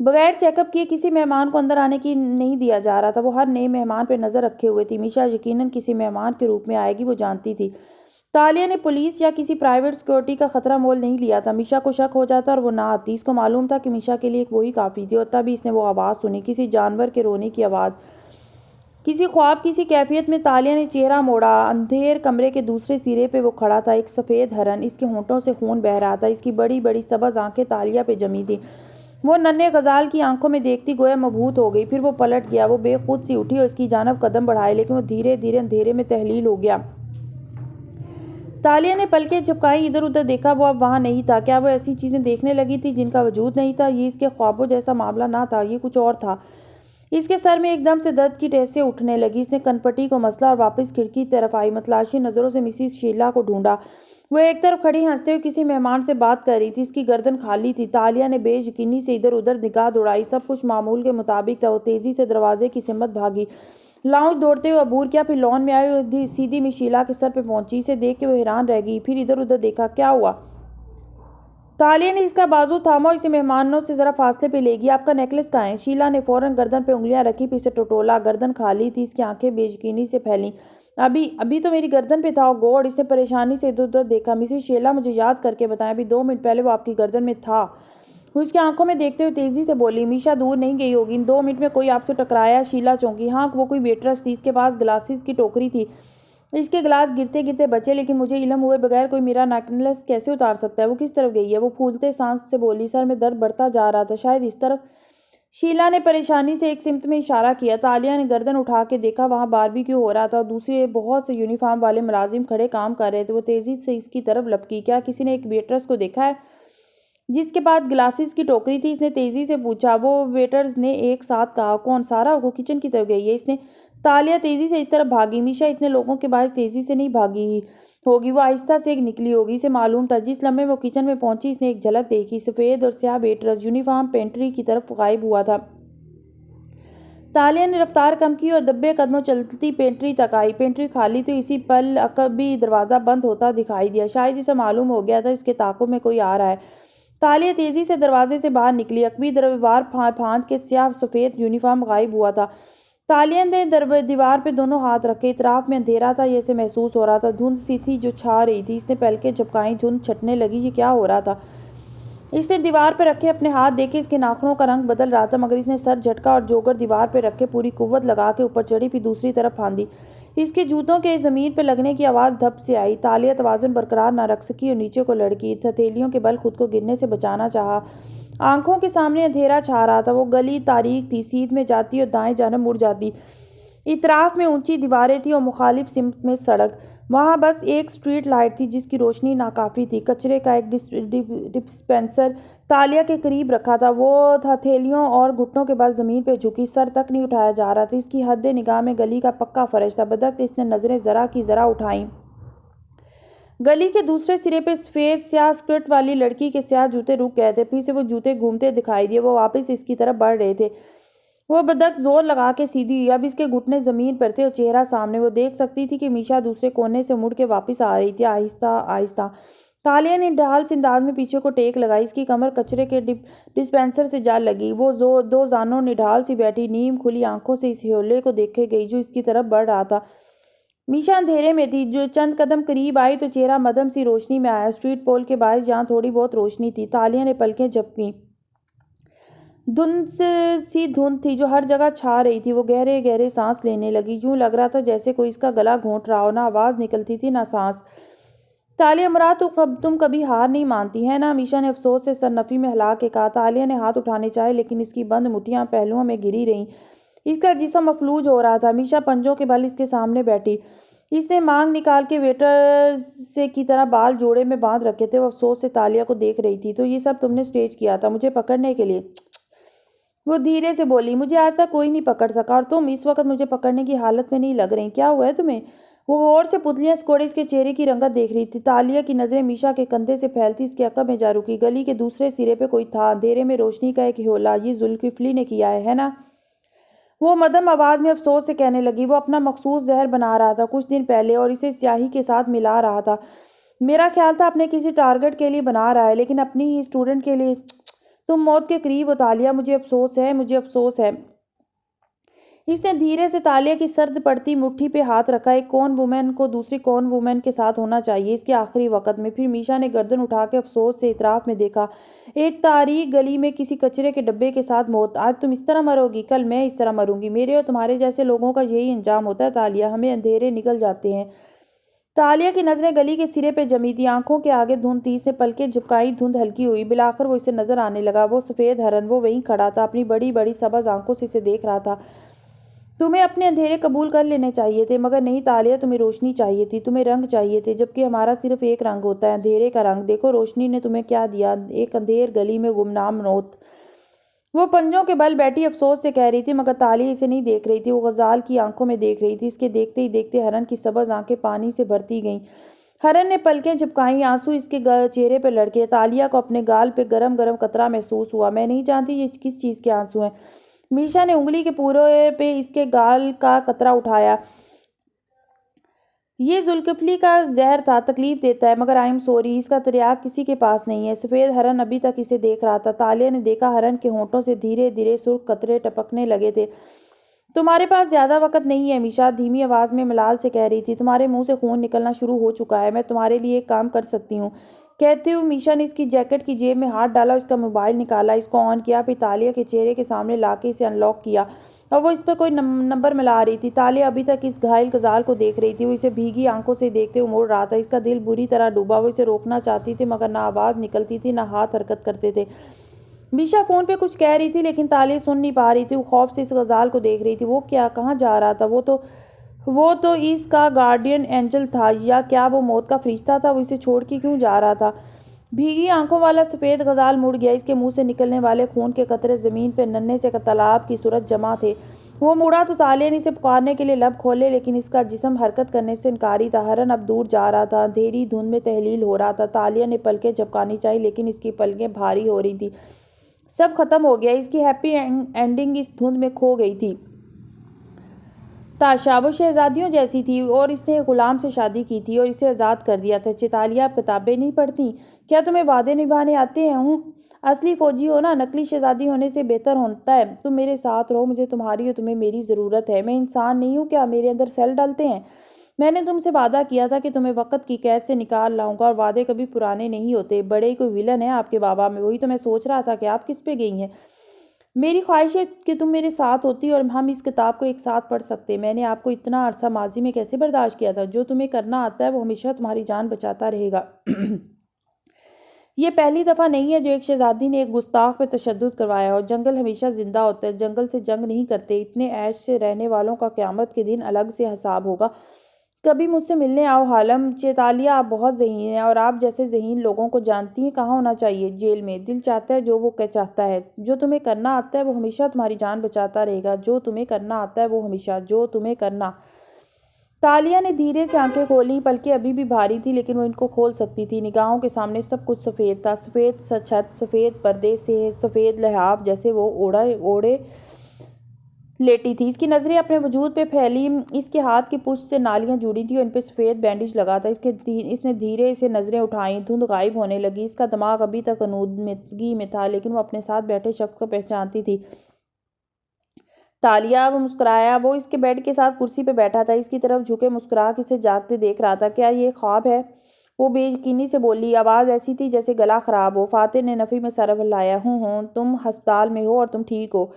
बगैर चेकअप किए किसी मेहमान को अंदर आने की नहीं दिया जा रहा था। वो हर नए मेहमान पर नजर रखे हुए थी। मीशा यकीनन किसी मेहमान के रूप में आएगी, वो जानती थी। तालिया ने पुलिस या किसी प्राइवेट सिक्योरिटी का खतरा मोल नहीं लिया था। मीशा को शक हो जाता और वो ना आती। इसको मालूम था कि मीशा के लिए वही काफ़ी थी। और तभी इसने वो आवाज़ सुनी, किसी जानवर के रोने की आवाज़, किसी ख्वाब, किसी कैफियत में। तालिया ने चेहरा मोड़ा। अंधेर कमरे के दूसरे सिरे पे वो खड़ा था, एक सफ़ेद हरन। इसके होंठों से खून बह रहा था। इसकी बड़ी बड़ी सब्ज़ आंखें तालिया पे जमी थी। वो नन्हे गजाल की आंखों में देखती गोया मबहूत हो गई। फिर वो पलट गया। वो बेखुद सी उठी और इसकी जानब कदम बढ़ाए, लेकिन वो धीरे धीरे अंधेरे में तहलील हो गया। तालिया ने पलकें झपकाई, इधर उधर देखा। वो अब वहां नहीं था। क्या वो ऐसी चीजें देखने लगी थी जिनका वजूद नहीं था? ये इसके ख्वाबों जैसा मामला ना था, ये कुछ और था। इसके सर में एकदम से दर्द की ठेसें उठने लगी। इसने कनपटी को मसला और वापस खिड़की तरफ आई। मतलाशी नजरों से मिसिस शीला को ढूंढा। वो एक तरफ खड़ी हंसते हुए किसी मेहमान से बात कर रही थी। इसकी गर्दन खाली थी। तालिया ने बेयकीनी से इधर उधर निगाह दौड़ाई। सब कुछ मामूल के मुताबिक था। वो तेजी से दरवाजे की सिमत भागी, लाउंज दौड़ते हुए अबूर किया, फिर लॉन में आई और सीधी मिस शीला के सर पे पहुंची। इसे देख के वो हैरान रह गई। फिर इधर उधर देखा। क्या हुआ? तालिया ने इसका बाजू थामा और इसे मेहमानों से जरा फासले पे ले गया। आपका नेकलेस कहाँ है? शीला ने फौरन गर्दन पे उंगलियां रखी, फिर से टटोला। गर्दन खाली थी। इसकी आंखें बेयकीनी से फैली। अभी अभी तो मेरी गर्दन पे था। ओ गॉड! इसने परेशानी से इधर उधर देखा। मिसेस शीला, मुझे याद करके बताएं, अभी 2 मिनट पहले वो आपकी गर्दन में था। वो उसकी आंखों में देखते हुए तेजी से बोली, मीशा दूर नहीं गई होगी। इन 2 मिनट में कोई आपसे टकराया? शीला चौंकी। हाँ, वो कोई वेटरस थी। इसके पास ग्लासेस की टोकरी थी। इसके गिलास गिरते गिरते बचे, लेकिन मुझे इल्म हुए बगैर कोई मेरा नेकलेस कैसे उतार सकता है? वो किस तरफ गई है? वो फूलते सांस से बोली। सर में दर्द बढ़ता जा रहा था। शायद इस तरफ। शीला ने परेशानी से एक सिमत में इशारा किया। तालिया ने गर्दन उठा के देखा। वहां बारबेक्यू हो रहा था। दूसरे बहुत से यूनिफॉर्म वाले मुलाजिम खड़े काम कर रहे थे। वो तेजी से इसकी तरफ लपकी। क्या किसी ने एक वेटरस को देखा है जिसके पास ग्लासेस की टोकरी थी? इसने तेजी से पूछा। वो वेटर्स ने एक साथ कहा। कौन? सारा? वो किचन की तरफ गई है। इसने तालिया तेजी से इस तरफ भागी। मीशा इतने लोगों के बाहर तेजी से नहीं भागी होगी, वो आहिस्ता से निकली होगी। इसे मालूम था। जिस लम्हे वो किचन में पहुंची, इसने एक झलक देखी। सफ़ेद और स्याह वेटर्स यूनिफॉर्म पेंट्री की तरफ गायब हुआ था। तालिया ने रफ्तार कम की और दब्बे कदमों चलती पेंट्री तक आई। पेंट्री खाली तो इसी पल अकबी दरवाज़ा बंद होता दिखाई दिया। शायद इसे मालूम हो गया था इसके ताकों में कोई आ रहा है। तालिया तेजी से दरवाजे से बाहर निकली। अकबी दीवार फांद के स्याह सफ़ेद यूनिफॉर्म गायब हुआ था। तालिया ने दीवार पे दोनों हाथ रखे। इतराफ में अंधेरा था, ये इसे महसूस हो रहा था। धुंध सी थी जो छा रही थी। इसने पलकें झपकाई। धुंध छटने लगी। ये क्या हो रहा था? इसने दीवार पर रखे अपने हाथ देखे। इसके नाखूनों का रंग बदल रहा था, मगर इसने सर झटका और जोकर दीवार पर रखे पूरी कुव्वत लगा के ऊपर चढ़ी, फिर दूसरी तरफ फांदी। इसके जूतों के ज़मीन पर लगने की आवाज़ धप से आई। तालिया तवाज़ुन बरकरार न रख सकी और नीचे को लड़की। हथेलियों के बल खुद को गिरने से बचाना चाहा। आंखों के सामने अंधेरा छा रहा था। वो गली तारीक थी। सीध में जाती और दाएं जानब मुड़ जाती। इतराफ में ऊंची दीवारें थी और मुखालिफ सिमत में सड़क। वहां बस एक स्ट्रीट लाइट थी जिसकी रोशनी नाकाफी थी। कचरे का एक डिस्पेंसर तालिया के करीब रखा था। वो हथेलियों और घुटनों के बल जमीन पे झुकी, सर तक नहीं उठाया जा रहा था। इसकी हद निगाह में गली का पक्का फर्श था। बदक इसने नजरें जरा की जरा उठाई। गली के दूसरे सिरे पे सफेद स्याह स्कर्ट वाली लड़की के स्याह जूते रुक गए थे। फिर से वो जूते घूमते दिखाई दिए। वो वापस इसकी तरफ बढ़ रहे थे। वो बदक जोर लगा के सीधी हुई। अब इसके घुटने जमीन पर थे और चेहरा सामने। वो देख सकती थी कि मीशा दूसरे कोने से मुड़ के वापस आ रही थी, आहिस्ता आहिस्ता। तालिया ने ढाल से अंदाज में पीछे को टेक लगाई। इसकी कमर कचरे के डिस्पेंसर से जा लगी। वो दो जानों निढाल सी बैठी नीम खुली आंखों से इस ह्योले को देखे गई जो इसकी तरफ बढ़ रहा था। मीशा अंधेरे में थी। जो चंद कदम करीब आई तो चेहरा मदम सी रोशनी में आया। स्ट्रीट पोल के बाहर जहाँ थोड़ी बहुत रोशनी थी। तालिया ने पलकें झपकी। धुंध सी धुंध थी जो हर जगह छा रही थी। वो गहरे गहरे सांस लेने लगी। यूं लग रहा था जैसे कोई इसका गला घोंट रहा हो। ना आवाज़ निकलती थी ना सांस। तालिया मुराद, तुम कभी हार नहीं मानती है ना? मीशा ने अफसोस से सरनफी में हिला के कहा। तालिया ने हाथ उठाने चाहे, लेकिन इसकी बंद मुठ्ठियां पहलुओं में गिरी रहीं। इसका जिस्म मफलूज हो रहा था। मीशा पंजों के बल इसके सामने बैठी। इसने मांग निकाल के वेटर से की तरह बाल जोड़े में बांध रखे थे। वो अफसोस से तालिया को देख रही थी। तो ये सब तुमने स्टेज किया था मुझे पकड़ने के लिए? वो धीरे से बोली, मुझे आज तक कोई नहीं पकड़ सका और तुम इस वक्त मुझे पकड़ने की हालत में नहीं लग रही। क्या हुआ है तुम्हें? वो गौर से पुतलियां सिकोड़े इसके चेहरे की रंगत देख रही थी। तालिया की नजरें मीशा के कंधे से फैलती इसके अकब में जा रुकी। गली के दूसरे सिरे पे कोई था, अंधेरे में रोशनी का एक ह्योला। ये जुल्किफ्ली ने किया है ना? वो मदम आवाज में अफसोस से कहने लगी। वो अपना मखसूस जहर बना रहा था कुछ दिन पहले और इसे स्याही के साथ मिला रहा था। मेरा ख्याल था अपने किसी टारगेट के लिए बना रहा है, लेकिन अपनी ही स्टूडेंट के लिए। तुम मौत के करीब हो तालिया, मुझे अफसोस है, मुझे अफसोस है। इसने धीरे से तालिया की सर्द पड़ती मुट्ठी पे हाथ रखा। एक कौन वुमेन को दूसरी कौन वुमेन के साथ होना चाहिए इसके आखिरी वक्त में। फिर मीशा ने गर्दन उठा के अफसोस से इतराफ में देखा। एक तारीख गली में किसी कचरे के डब्बे के साथ मौत। आज तुम इस तरह मरोगी, कल मैं इस तरह मरूंगी। मेरे और तुम्हारे जैसे लोगों का यही अंजाम होता है तालिया, हमें अंधेरे निकल जाते हैं। तालिया की नजरें गली के सिरे पे जमी थी, आंखों के आगे धुंध थी। इसने पलकें झुकाई, धुंध हल्की हुई। बिलाखिर वो इसे नजर आने लगा। वो सफेद हरन, वो वहीं खड़ा था, अपनी बड़ी बड़ी सबज आंखों से इसे देख रहा था। तुम्हें अपने अंधेरे कबूल कर लेने चाहिए थे, मगर नहीं तालिया, तुम्हें रोशनी चाहिए थी, तुम्हें रंग चाहिए थे, जबकि हमारा सिर्फ एक रंग होता है, अंधेरे का रंग। देखो रोशनी ने तुम्हें क्या दिया, एक अंधेर गली में गुमनाम मौत। वो पंजों के बल बैठी अफसोस से कह रही थी, मगर तालिया इसे नहीं देख रही थी। वो गजाल की आंखों में देख रही थी। इसके देखते ही देखते हरन की सबज आंखें पानी से भरती गईं। हरन ने पलकें झपकाई, आंसू इसके चेहरे पर लड़के। तालिया को अपने गाल पे गरम गरम कतरा महसूस हुआ। मैं नहीं जानती ये किस चीज़ के आंसू हैं। मीशा ने उंगली के पूरे पे इसके गाल का कतरा उठाया। ये जुल्किफ्ली का जहर था, तकलीफ देता है, मगर आई एम सॉरी, इसका तिर्याक किसी के पास नहीं है। सफ़ेद हरन अभी तक इसे देख रहा था। तालिया ने देखा हरन के होंठों से धीरे धीरे सुर्ख कतरे टपकने लगे थे। तुम्हारे पास ज्यादा वक्त नहीं है, मीशा धीमी आवाज में मलाल से कह रही थी। तुम्हारे मुंह से खून निकलना शुरू हो चुका है। मैं तुम्हारे लिए एक काम कर सकती हूँ। कहते हुए मीशा ने इसकी जैकेट की जेब में हाथ डाला, इसका मोबाइल निकाला, इसको ऑन किया, फिर तालिया के चेहरे के सामने लाके इसे अनलॉक किया। और वो इस पर कोई नंबर मिला रही थी। तालिया अभी तक इस घायल गजाल को देख रही थी। वो इसे भीगी आंखों से देखते हुए मुड़ रहा था। इसका दिल बुरी तरह डूबा। वो इसे रोकना चाहती थी, मगर ना आवाज़ निकलती थी, ना हाथ हरकत करते थे। मीशा फोन पे कुछ कह रही थी, लेकिन तालिया सुन नहीं पा रही थी। वो खौफ से इस गजाल को देख रही थी। वो क्या, कहाँ जा रहा था? वो तो इसका गार्डियन एंजल था, या क्या वो मौत का फरिश्ता था? वो इसे छोड़ के क्यों जा रहा था? भीगी आंखों वाला सफ़ेद गजाल मुड़ गया। इसके मुंह से निकलने वाले खून के कतरे ज़मीन पर नन्हे से तालाब की सूरत जमा थे। वो मुड़ा तो तालिया ने इसे पुकारने के लिए लब खोले, लेकिन इसका जिस्म हरकत करने से इनकारी था। हरन अब दूर जा रहा था, अंधेरी धुंध में तहलील हो रहा था। तालिया ने पलकें झपकानी चाहिए, लेकिन इसकी पलकें भारी हो रही थी। सब खत्म हो गया। इसकी हैप्पी एंडिंग इस धुंध में खो गई थी। ताशा वो शहजादियों जैसी थी और इसने एक गुलाम से शादी की थी और इसे आज़ाद कर दिया था। चितालिया, आप किताबें नहीं पढ़ती? क्या तुम्हें वादे निभाने आते हैं? हूँ, असली फौजी हो ना, नकली शहजादी होने से बेहतर होता है तुम मेरे साथ रहो। मुझे तुम्हारी और तुम्हें मेरी ज़रूरत है। मैं इंसान नहीं हूँ क्या? मेरे अंदर सेल डालते हैं। मैंने तुमसे वादा किया था कि तुम्हें वक्त की कैद से निकाल लाऊंगा, और वादे कभी पुराने नहीं होते। बड़े ही कोई विलन है आपके बाबा में। वही तो मैं सोच रहा था कि आप किस पे गई हैं। मेरी ख्वाहिश है कि तुम मेरे साथ होती और हम इस किताब को एक साथ पढ़ सकते। मैंने आपको इतना अरसा माजी में कैसे बर्दाश्त किया था? जो तुम्हें करना आता है वो हमेशा तुम्हारी जान बचाता रहेगा। ये पहली दफ़ा नहीं है जो एक शहजादी ने एक गुस्ताख पे तशद्दुद करवाया। और जंगल हमेशा जिंदा होता है, जंगल से जंग नहीं करते। इतने ऐश से रहने वालों का क़यामत के दिन अलग से हिसाब होगा। कभी मुझसे मिलने आओ हालम। चेतालिया, आप बहुत ज़हीन हैं और आप जैसे ज़हीन लोगों को जानती हैं कहाँ होना चाहिए? जेल में। दिल चाहता है जो वो चाहता है। जो तुम्हें करना आता है वो हमेशा तुम्हारी जान बचाता रहेगा। जो तुम्हें करना आता है वो हमेशा, जो तुम्हें करना। तालिया ने धीरे से आंखें खोली। पलकें अभी भी भारी थी, लेकिन वो इनको खोल सकती थी। निगाहों के सामने सब कुछ सफ़ेद था। सफ़ेद छत, सफ़ेद पर्दे से सफ़ेद लहाफ, जैसे वो ओढ़े लेटी थी। इसकी नज़रें अपने वजूद पे फैली। इसके हाथ की पुष्ट से नालियां जुड़ी थी और इन पे सफ़ेद बैंडेज लगा था। इसने धीरे से नज़रें उठाई। धुंध गायब होने लगी। इसका दिमाग अभी तक अनूदगी में था, लेकिन वो अपने साथ बैठे शख्स को पहचानती थी। तालिया, वो मुस्कुराया। वो इसके बेड के साथ कुर्सी पे बैठा था, इसकी तरफ झुके मुस्कुरा के इसे जागते देख रहा था। क्या ये ख्वाब है? वो बेयकीनी से बोली। आवाज़ ऐसी थी जैसे गला ख़राब हो। फातिह ने नफ़ी में सर हिलाया। हूँ, तुम अस्पताल में हो और तुम ठीक हो?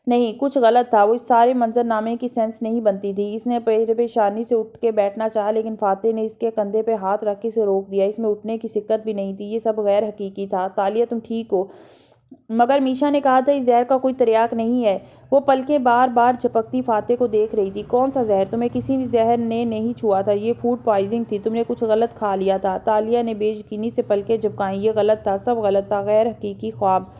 नहीं, कुछ गलत था। वो इस सारे मंजरनामे की सेंस नहीं बनती थी। इसने परेशानी से उठ के बैठना चाहा, लेकिन फातिह ने इसके कंधे पे हाथ रख के इसे रोक दिया। इसमें उठने की सिक्कत भी नहीं थी। ये सब गैर हकीकी था। तालिया, तुम ठीक हो? मगर मीशा ने कहा था इस जहर का कोई तिर्याक नहीं है। वो पलकें बार बार झपकती फातिह को देख रही थी। कौन सा जहर? तुम्हें किसी जहर ने नहीं छुआ था। ये फूड पॉइजनिंग थी। तुमने कुछ गलत खा लिया था। तालिया ने बेयकीनी से पलकें झपकाई। ये गलत था, सब गलत था, गैर हकीकी ख्वाब।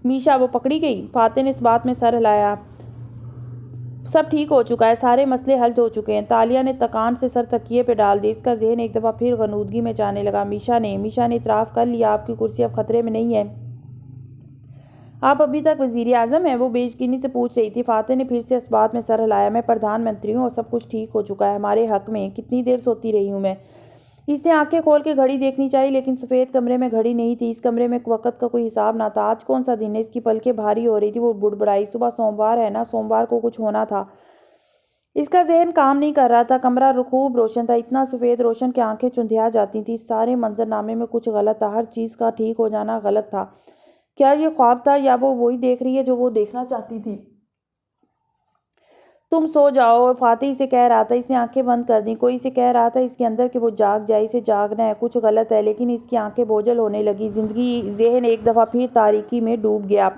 मीशा वो पकड़ी गई? फातिह ने इस बात में सर हिलाया। सब ठीक हो चुका है, सारे मसले हल हो चुके हैं। तालिया ने तकान से सर तकिए पे डाल दी। इसका जहन एक दफ़ा फिर गनूदगी में जाने लगा। मीशा ने इतराफ़ कर लिया, आपकी कुर्सी अब खतरे में नहीं है। आप अभी तक वज़ीर आज़म हैं? वो बेयकीनी से पूछ रही थी। फातिह ने फिर से इस बात में सर हिलाया। मैं प्रधानमंत्री हूँ और सब कुछ ठीक हो चुका है हमारे हक़ में। कितनी देर सोती रही हूँ मैं? इसने आंखें खोल के घड़ी देखनी चाहिए, लेकिन सफ़ेद कमरे में घड़ी नहीं थी। इस कमरे में वक़्त का कोई हिसाब ना था। आज कौन सा दिन है? इसकी पलकें भारी हो रही थी। वो बुड़बुड़ाई, सुबह सोमवार है ना, सोमवार को कुछ होना था। इसका जहन काम नहीं कर रहा था। कमरा खूब रोशन था, इतना सफ़ेद रोशन कि आंखें चुंधिया जाती थी। इस सारे मंजरनामे में कुछ गलत था। हर चीज़ का ठीक हो जाना गलत था। क्या ये ख्वाब था या वो वही देख रही है जो वो देखना चाहती थी? तुम सो जाओ, फातिह इसे कह रहा था। इसने आंखें बंद कर दी। कोई इसे कह रहा था इसके अंदर कि वो जाग जाए। इसे जागना है, कुछ गलत है। लेकिन इसकी आंखें बोझल होने लगी। जिंदगी जहन एक दफ़ा फिर तारीकी में डूब गया।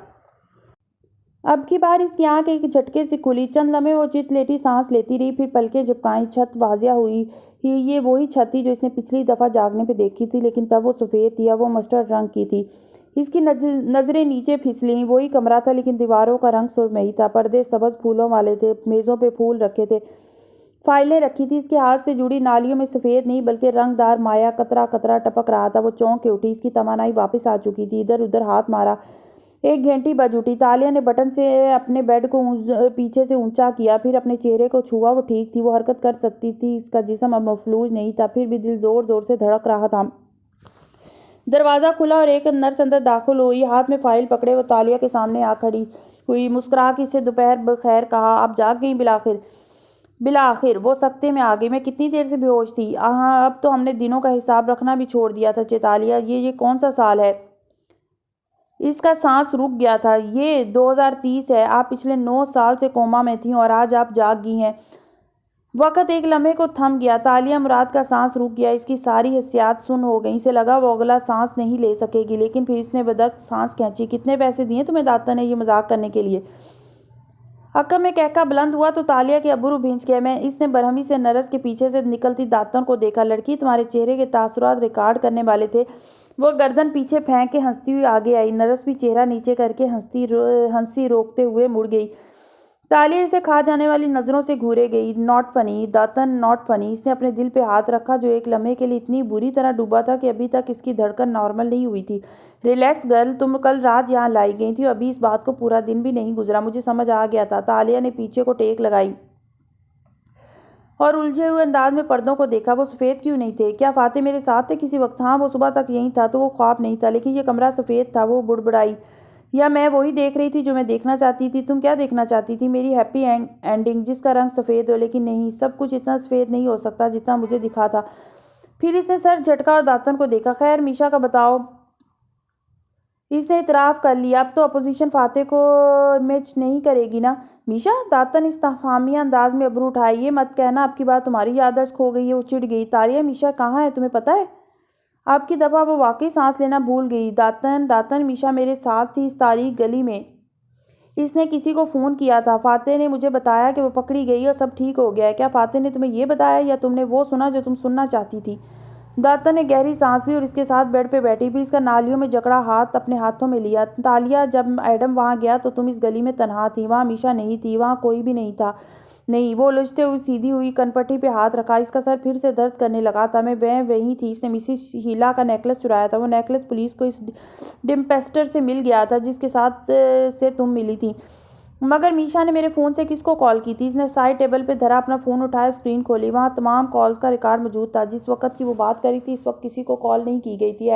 अब की बार इसकी आंख एक झटके से खुली। चंद लम्हे वो चित लेटी सांस लेती रही, फिर पलकें झपकाई। छत वाजिया हुई ही ये वही छत थी जो इसने पिछली दफ़ा जागने पे देखी थी, लेकिन तब वो सफ़ेद थी, अब वो मस्टर्ड रंग की थी। इसकी नज़रें नीचे फिसलीं। वही कमरा था, लेकिन दीवारों का रंग सुरमई था। पर्दे सब्ज़ फूलों वाले थे। मेज़ों पे फूल रखे थे, फाइलें रखी थी। इसके हाथ से जुड़ी नालियों में सफ़ेद नहीं बल्कि रंगदार माया कतरा कतरा टपक रहा था। वो चौंक के उठी। इसकी तवानाई वापस आ चुकी थी। इधर उधर हाथ मारा। एक घंटी बज उठी। तालिया ने बटन से अपने बेड को पीछे से ऊंचा किया, फिर अपने चेहरे को छुआ। वो ठीक थी, वो हरकत कर सकती थी। इसका जिस्म अब मफलूज नहीं था, फिर भी दिल ज़ोर ज़ोर से धड़क रहा था। दरवाज़ा खुला और एक नर्स अंदर दाखिल हुई। हाथ में फाइल पकड़े वो तालिया के सामने आ खड़ी हुई। मुस्कुरा के इसे दोपहर बखैर कहा। आप जाग गई बिलाखिर? बिलाखिर वो सख्ते में आ गई। मैं कितनी देर से बेहोश थी? हाँ, अब तो हमने दिनों का हिसाब रखना भी छोड़ दिया था। चेतालिया, ये कौन सा साल है? इसका सांस रुक गया था। ये 2030 है। आप पिछले 9 साल से कोमा में थी और आज आप जाग गई हैं। वक़्त एक लम्हे को थम गया। तालिया मुराद का सांस रुक गया। इसकी सारी हिस्सियात सुन हो गई। इसे लगा वो अगला सांस नहीं ले सकेगी, लेकिन फिर इसने बेधक सांस खींची। कितने पैसे दिए तुम्हें दाता ने ये मजाक करने के लिए? हक्का में कहका बुलंद हुआ तो तालिया के अब्रू भींच गए। मैं इसने बरहमी से नरस के पीछे से निकलती दातन को देखा। लड़की, तुम्हारे चेहरे के तासुरात रिकॉर्ड करने वाले थे। वो गर्दन पीछे फेंक के हंसती हुई आगे आई। नरस भी चेहरा नीचे करके हंसी रोकते हुए मुड़ गई। तालिया इसे खा जाने वाली नज़रों से घूरे गई। नॉट फनी दातन, नॉट फनी। इसने अपने दिल पे हाथ रखा जो एक लम्हे के लिए इतनी बुरी तरह डूबा था कि अभी तक इसकी धड़कन नॉर्मल नहीं हुई थी। रिलैक्स गर्ल, तुम कल रात यहाँ लाई गई थी और अभी इस बात को पूरा दिन भी नहीं गुजरा। मुझे समझ आ गया था। तालिया ने पीछे को टेक लगाई और उलझे हुए अंदाज में पर्दों को देखा। वो सफ़ेद क्यों नहीं थे? क्या फातिह मेरे साथ थे किसी वक्त? हाँ, वो सुबह तक यहीं था, तो वो ख्वाब नहीं था, लेकिन ये कमरा सफ़ेद था। वो बुड़बुड़ाई। या मैं वही देख रही थी जो मैं देखना चाहती थी? तुम क्या देखना चाहती थी? मेरी हैप्पी एंडिंग जिसका रंग सफ़ेद हो। लेकिन नहीं, सब कुछ इतना सफ़ेद नहीं हो सकता जितना मुझे दिखा था। फिर इसने सर झटका और दातन को देखा। खैर, मीशा का बताओ। इसने इतराफ़ कर लिया। अब तो अपोजिशन फातिह को मैच नहीं करेगी ना? मीशा, दातन इस्तेफामिया अंदाज में अबरू उठाई। ये मत कहना आपकी बात तुम्हारी याददाश्त खो गई है। वो चिढ़ गई। तालिया, मीशा कहाँ है तुम्हें पता है? आपकी दफ़ा वो वाकई सांस लेना भूल गई। दातन दातन मीशा मेरे साथ थी इस तारीख गली में। इसने किसी को फ़ोन किया था। फातिह ने मुझे बताया कि वो पकड़ी गई और सब ठीक हो गया है। क्या फातिह ने तुम्हें ये बताया या तुमने वो सुना जो तुम सुनना चाहती थी? दातन ने गहरी सांस ली और इसके साथ बेड पे बैठी। फिर इसका नालियों में जकड़ा हाथ अपने हाथों में लिया। तालिया, जब एडम वहाँ गया तो तुम इस गली में तनहा थी। वहाँ मीशा नहीं थी, वहाँ कोई भी नहीं था। नहीं, वो उलझते हुए सीधी हुई कनपट्टी पे हाथ रखा। इसका सर फिर से दर्द करने लगा था। मैं वहीं थी। इसने मिसिस हीला का नेकलेस चुराया था। वो नेकलेस पुलिस को इस डिम्पेस्टर से मिल गया था जिसके साथ से तुम मिली थी। मगर मीशा ने मेरे फ़ोन से किसको कॉल की थी? इसने साइड टेबल पे धरा अपना फ़ोन उठाया, स्क्रीन खोली। वहाँ तमाम कॉल्स का रिकॉर्ड मौजूद था। जिस वक्त की वो बात करी थी इस वक्त किसी को कॉल नहीं की गई थी।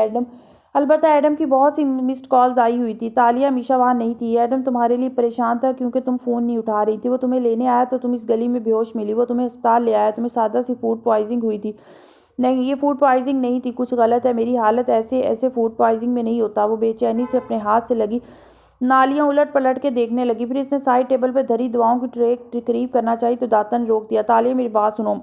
अलबत्ता एडम की बहुत सी मिस्ड कॉल्स आई हुई थी। तालिया, मीशा वहाँ नहीं थी। एडम तुम्हारे लिए परेशान था क्योंकि तुम फ़ोन नहीं उठा रही थी। वो तुम्हें लेने आया तो तुम इस गली में बेहोश मिली। वो तुम्हें अस्पताल ले आया। तुम्हें सादा सी फूड पॉइजनिंग हुई थी। नहीं, ये फूड पॉइजनिंग नहीं थी। कुछ गलत है। मेरी हालत ऐसे फूड पॉइजनिंग में नहीं होता। वो बेचैनी से अपने हाथ से लगी नालियां उलट पलट के देखने लगी। फिर इसने साइड टेबल पर धरी दवाओं की ट्रे करीब करना चाहिए तो दातन ने रोक दिया। तालिया, मेरी बात सुनो।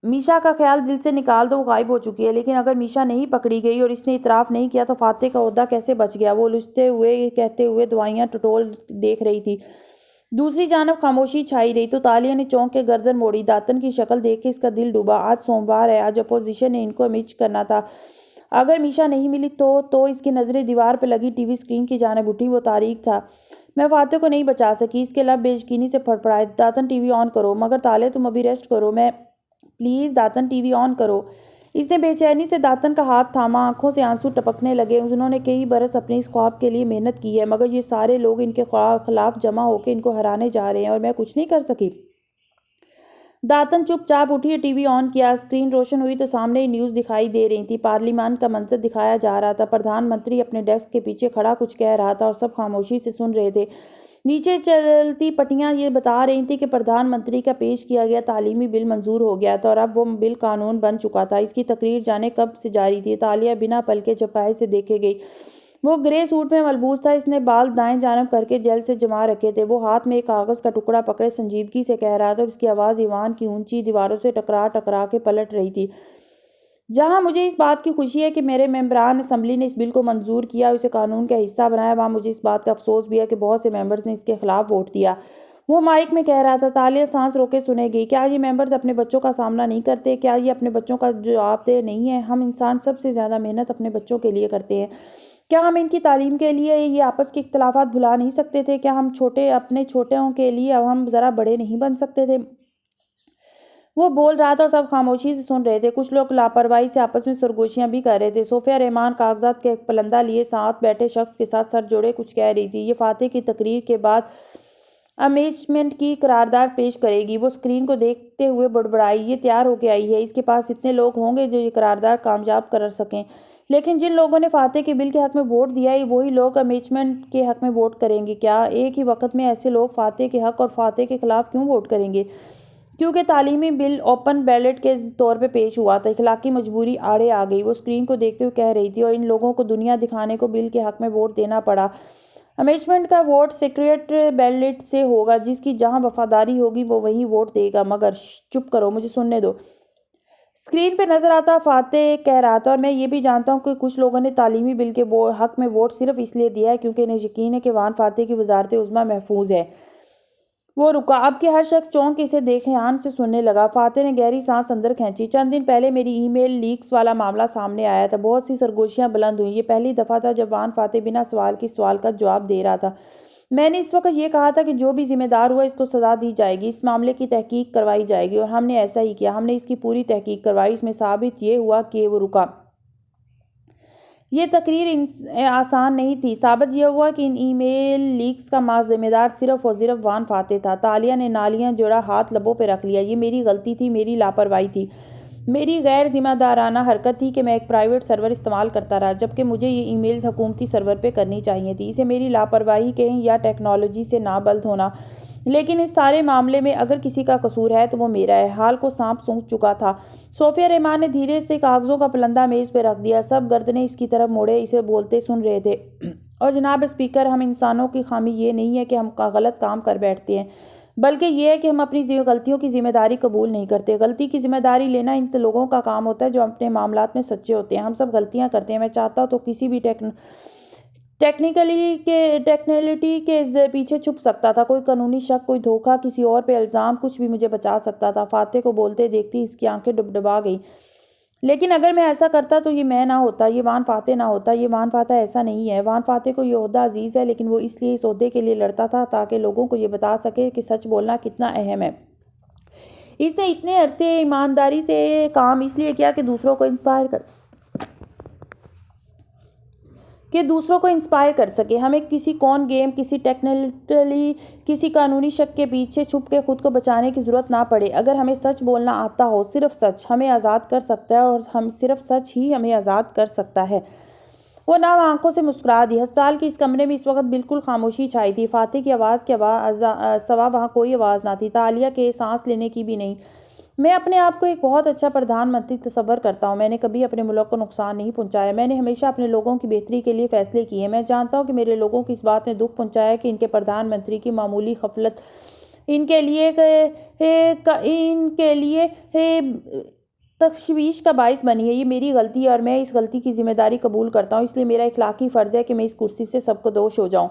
मीशा का ख्याल दिल से निकाल दो, वो गायब हो चुकी है। लेकिन अगर मीशा नहीं पकड़ी गई और इसने इतराफ़ नहीं किया तो फातिह का ओहदा कैसे बच गया? वो उलझते हुए कहते हुए दवाइयाँ टटोल देख रही थी। दूसरी जानब खामोशी छाई रही। तो तालिया ने चौंक के गर्दन मोड़ी। दातन की शक्ल देख के इसका दिल डूबा। आज सोमवार है। आज अपोजिशन ने इनको मिर्च करना था। अगर मीशा नहीं मिली तो इसकी नज़रें दीवार पर लगी टीवी स्क्रीन की जानिब उठी। वो तारीख था। मैं फातिह को नहीं बचा सकी। इसके लब बेयकीनी से फड़फड़ाए। दातन टीवी ऑन करो। मगर ताले तुम अभी रेस्ट करो। मैं प्लीज़ दातन टीवी ऑन करो। इसने बेचैनी से दातन का हाथ थामा। आंखों से आंसू टपकने लगे। उन्होंने कई बरस अपने इस ख्वाब के लिए मेहनत की है, मगर ये सारे लोग इनके खिलाफ जमा होकर इनको हराने जा रहे हैं और मैं कुछ नहीं कर सकी। दातन चुपचाप उठी, टीवी ऑन किया। स्क्रीन रोशन हुई तो सामने ही न्यूज़ दिखाई दे रही थी। पार्लियामान का मंजर दिखाया जा रहा था। प्रधानमंत्री अपने डेस्क के पीछे खड़ा कुछ कह रहा था और सब खामोशी से सुन रहे थे। नीचे चलती पट्टियां ये बता रही थी कि प्रधानमंत्री का पेश किया गया तालीमी बिल मंजूर हो गया था और अब वो बिल कानून बन चुका था। इसकी तकरीर जाने कब से जारी थी। तालिया बिना पलके झपकाए से देखे गई। वो ग्रे सूट में मलबूस था। इसने बाल दाएं जानब करके जेल से जमा रखे थे। वो हाथ में एक कागज का टुकड़ा पकड़े संजीदगी से कह रहा था और इसकी आवाज़ ईवान की ऊंची दीवारों से टकरा टकरा के पलट रही थी। जहां मुझे इस बात की खुशी है कि मेरे मेंबरान असम्बली ने इस बिल को मंजूर किया और इसे कानून का हिस्सा बनाया, वहाँ मुझे इस बात का अफसोस भी है कि बहुत से मेंबर्स ने इसके खिलाफ वोट दिया। वो माइक में कह रहा था। तालिया सांस रोके सुनेगी। क्या ये मेंबर्स अपने बच्चों का सामना नहीं करते? क्या ये अपने बच्चों का जवाबदेह नहीं है? हम इंसान सबसे ज़्यादा मेहनत अपने बच्चों के लिए करते हैं। क्या हम इनकी तालीम के लिए ये आपस के इख्तलाफात भुला नहीं सकते थे? क्या हम अपने छोटों के लिए अब हम ज़रा बड़े नहीं बन सकते थे? वो बोल रहा था और सब खामोशी से सुन रहे थे। कुछ लोग लापरवाही से आपस में सरगोशियां भी कर रहे थे। सोफिया रहमान कागजात के एक पलंदा लिए साथ बैठे शख्स के साथ सर जोड़े कुछ कह रही थी। ये फातिह की तकरीर के बाद अमेजमेंट की करारदाद पेश करेगी। वो स्क्रीन को देखते हुए बड़बड़ाई। ये तैयार होके आई है। इसके पास इतने लोग होंगे जो ये करारदाद कामयाब कर सकें, लेकिन जिन लोगों ने फातिह के बिल के हक में वोट दिया है वही लोग अमेजमेंट के हक में वोट करेंगे। क्या एक ही वक्त में ऐसे लोग फातिह के हक और फातिह के खिलाफ क्यों वोट करेंगे? क्योंकि तालीमी बिल ओपन बैलेट के तौर पे पेश हुआ था। इखलाकी मजबूरी आड़े आ गई। वो स्क्रीन को देखते हुए कह रही थी और इन लोगों को दुनिया दिखाने को बिल के हक में वोट देना पड़ा। अमेजमेंट का वोट सीक्रेट बैलेट से होगा। जिसकी जहां वफादारी होगी वो वही वोट देगा। मगर चुप करो, मुझे सुनने दो। स्क्रीन पे नजर आता फातिह कह रहा था और मैं ये भी जानता हूँ कि कुछ लोगों ने तालीमी बिल के हक में वोट सिर्फ इसलिए दिया है क्योंकि इन्हें यकीन है कि वान फातिह की वजारत उज़्मा महफूज है। वो रुका। अब के हर शख्स चौंक इसे देख ध्यान से सुनने लगा। फातिह ने गहरी सांस अंदर खींची। चंद दिन पहले मेरी ईमेल लीक्स वाला मामला सामने आया था। बहुत सी सरगोशियां बुलंद हुई। ये पहली दफ़ा था जब वान फातिह बिना सवाल की सवाल का जवाब दे रहा था। मैंने इस वक्त ये कहा था कि जो भी जिम्मेदार हुआ इसको सज़ा दी जाएगी। इस मामले की तहकीक करवाई जाएगी और हमने ऐसा ही किया। हमने इसकी पूरी तहकीक करवाई। इसमें साबित ये हुआ कि वो रुका। ये तकरीर आसान नहीं थी। साबित यह हुआ कि इन ईमेल लीक्स का मां जिम्मेदार सिर्फ और सिर्फ वान फातिह था। तालिया ने नालियां जोड़ा, हाथ लबों पे रख लिया। ये मेरी गलती थी, मेरी लापरवाही थी, मेरी गैर जिम्मेदाराना हरकत थी कि मैं एक प्राइवेट सर्वर इस्तेमाल करता रहा जबकि मुझे ये ईमेल्स हुकूमती सर्वर पे करनी चाहिए थी। इसे मेरी लापरवाही कहें या टेक्नोलॉजी से नाबल्द होना, लेकिन इस सारे मामले में अगर किसी का कसूर है तो वो मेरा है। हाल को सांप सूंघ चुका था। सोफिया रहमान ने धीरे से कागजों का पलंदा मेज पे रख दिया। सब गर्दनें इसकी तरफ मोड़े इसे बोलते सुन रहे थे। और जनाब स्पीकर, हम इंसानों की खामी ये नहीं है कि हम गलत काम कर बैठते हैं, बल्कि ये है कि हम अपनी गलतियों की जिम्मेदारी कबूल नहीं करते। गलती की जिम्मेदारी लेना इन लोगों का काम होता है जो अपने मामलात में सच्चे होते हैं। हम सब गलतियां करते हैं। मैं चाहता हूँ तो किसी भी टेक्निकलिटी के पीछे छुप सकता था। कोई कानूनी शक, कोई धोखा, किसी और पे इल्ज़ाम, कुछ भी मुझे बचा सकता था। फातिह को बोलते देखती इसकी आंखें डबडबा गई। लेकिन अगर मैं ऐसा करता तो ये मैं ना होता, ये वान फातिह ना होता। ये वान फातिह ऐसा नहीं है। वान फातिह को ये ओहदा अजीज़ है, लेकिन वो इसलिए इस ओहदे के लिए लड़ता था ताकि लोगों को ये बता सके कि सच बोलना कितना अहम है। इसने इतने अरसे ईमानदारी से काम इसलिए किया कि दूसरों को इंस्पायर कर सके। हमें किसी कौन गेम, किसी टेक्निकली, किसी कानूनी शक के पीछे छुप के खुद को बचाने की ज़रूरत ना पड़े। अगर हमें सच बोलना आता हो, सिर्फ सच हमें आज़ाद कर सकता है और हम सिर्फ सच ही हमें आज़ाद कर सकता है। वो नाव आंखों से मुस्कुरा दी। अस्पताल के इस कमरे में इस वक्त बिल्कुल खामोशी छाई थी। फातिह की आवाज़ के सवा वहाँ कोई आवाज़ ना थी। तालिया के सांस लेने की भी नहीं। मैं अपने आप को एक बहुत अच्छा प्रधानमंत्री तस्वर करता हूँ। मैंने कभी अपने मुल्क को नुकसान नहीं पहुँचाया। मैंने हमेशा अपने लोगों की बेहतरी के लिए फ़ैसले किए। मैं जानता हूँ कि मेरे लोगों को इस बात ने दुख पहुँचाया कि इनके प्रधानमंत्री की मामूली गफलत इनके लिए तशवीश का बाइस बनी है। ये मेरी गलती है और मैं इस गलती की जिम्मेदारी कबूल करता हूँ। इसलिए मेरा इखलाकी फ़र्ज़ है कि मैं इस कुर्सी से सबको दोष हो जाऊँ।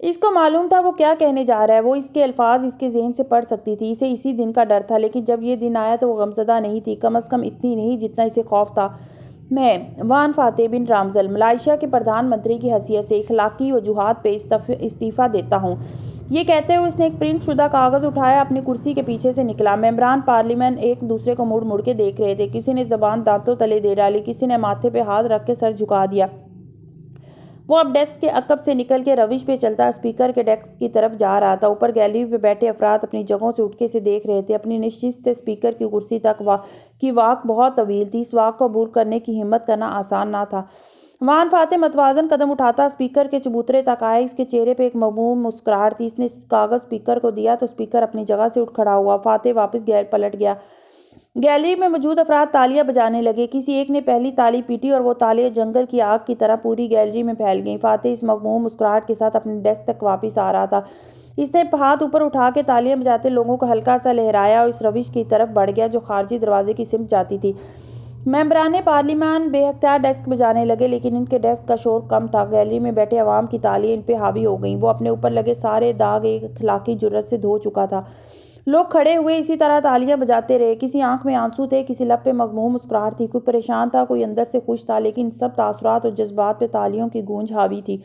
इसको मालूम था वो क्या कहने जा रहा है। वो इसके अल्फाज इसके जहन से पढ़ सकती थी। इसे इसी दिन का डर था, लेकिन जब ये दिन आया तो वो गमज़दा नहीं थी। कम अज़ कम इतनी नहीं जितना इसे खौफ था। मैं वान फाते बिन रामजल मलाइशिया के प्रधानमंत्री की हैसियत से इखलाकी वजूहात पे इस्तीफ़ा देता हूँ। ये कहते हुए उसने एक प्रिंट शुदा कागज़ उठाया, अपनी कुर्सी के पीछे से निकला। मेंबरान पार्लियामेंट एक दूसरे को मुड़ मुड़ के देख रहे थे। किसी ने ज़बान दांतों तले दे डाली, किसी ने माथे पे हाथ रख के सर झुका दिया। वो अब डेस्क के अकब से निकल के रविश पे चलता स्पीकर के डेस्क की तरफ जा रहा था। ऊपर गैलरी पे बैठे अफराद अपनी जगहों से उठके से देख रहे थे। अपनी निश्चित स्पीकर की कुर्सी तक की वाक बहुत तवील थी। इस वाक को अबूर करने की हिम्मत करना आसान ना था। वान फाते मतवाजन कदम उठाता स्पीकर के चबूतरे तक आया। इसके चेहरे पे एक ममूम मुस्कुराहट थी। इसने कागज स्पीकर को दिया तो स्पीकर अपनी जगह से उठ खड़ा हुआ। फाते वापस पलट गया। गैलरी में मौजूद अफराद तालियां बजाने लगे। किसी एक ने पहली ताली पीटी और वो तालियां जंगल की आग की तरह पूरी गैलरी में फैल गईं। फाते इस मगमूम मुस्कुराहट के साथ अपने डेस्क तक वापस आ रहा था। इसने हाथ ऊपर उठा के तालियां बजाते लोगों को हल्का सा लहराया और इस रविश की तरफ बढ़ गया जो खारजी दरवाजे की सिमत जाती थी। मेंबरान पार्लियामान बेख्तियार डेस्क बजाने लगे, लेकिन इनके डेस्क का शोर कम था। गैलरी में बैठे अवाम की तालियां इन पे हावी हो गईं। वो अपने ऊपर लगे सारे दाग एक अखलाकी जुर्रत से धो चुका था। लोग खड़े हुए इसी तरह तालियां बजाते रहे। किसी आंख में आंसू थे, किसी लब पे मगमूम मुस्कुराहट थी। कोई परेशान था, कोई अंदर से खुश था, लेकिन सब तासुरात और जज्बात पे तालियों की गूंज हावी थी।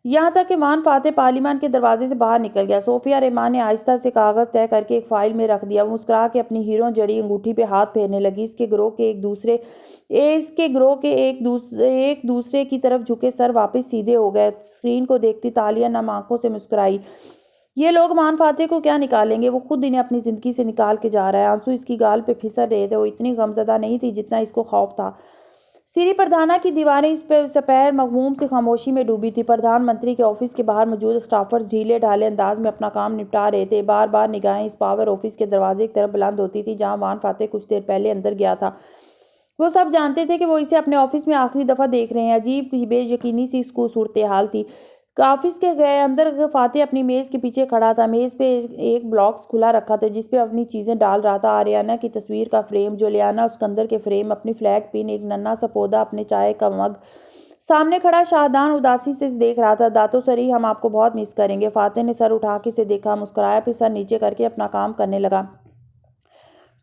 यहाँ तक कि वान फाते पार्लियामान के दरवाजे से बाहर निकल गया। सोफिया रहमान ने आहिस्ता से कागज तय करके एक फाइल में रख दिया। वो मुस्कुरा के अपनी हीरो जड़ी अंगूठी पे हाथ फेरने लगी। इसके ग्रोह के एक दूसरे की तरफ झुके सर वापस सीधे हो गए। स्क्रीन को देखती तालियां नम आंखों से मुस्कुराई। ये लोग मान फाते को क्या निकालेंगे? वो खुद इन्हें अपनी जिंदगी से निकाल के जा रहा है। आंसू इसकी गाल पे फिसल रहे थे। वो इतनी गमजदा नहीं थी जितना इसको खौफ था। सीरी प्रधाना की दीवारें इस पे सपैर मगमूम से खामोशी में डूबी थी। प्रधानमंत्री के ऑफिस के बाहर मौजूद स्टाफर्स ढीले ढाले अंदाज में अपना काम निपटा रहे थे। बार बार निगाहें इस पावर ऑफिस के दरवाजे की तरफ बुलंद होती थी जहां वान फाते कुछ देर पहले अंदर गया था। वो सब जानते थे कि वो इसे अपने ऑफिस में आखिरी दफा देख रहे हैं। अजीब बेयकीनी सी इसको सूरत हाल थी। ऑफिस के गए अंदर फाते अपनी मेज के पीछे खड़ा था। मेज पे एक बॉक्स खुला रखा था जिसपे अपनी चीजें डाल रहा था। आर्याना की तस्वीर का फ्रेम, जुलियाना उसकंदर के फ्रेम, अपनी फ्लैग पिन, एक नन्हा सा पौधा, अपने चाय का मग। सामने खड़ा शाहदान उदासी से देख रहा था। दातो सरी, हम आपको बहुत मिस करेंगे। फाते ने सर उठा के से देखा, मुस्कुराया, फिर सर नीचे करके अपना काम करने लगा।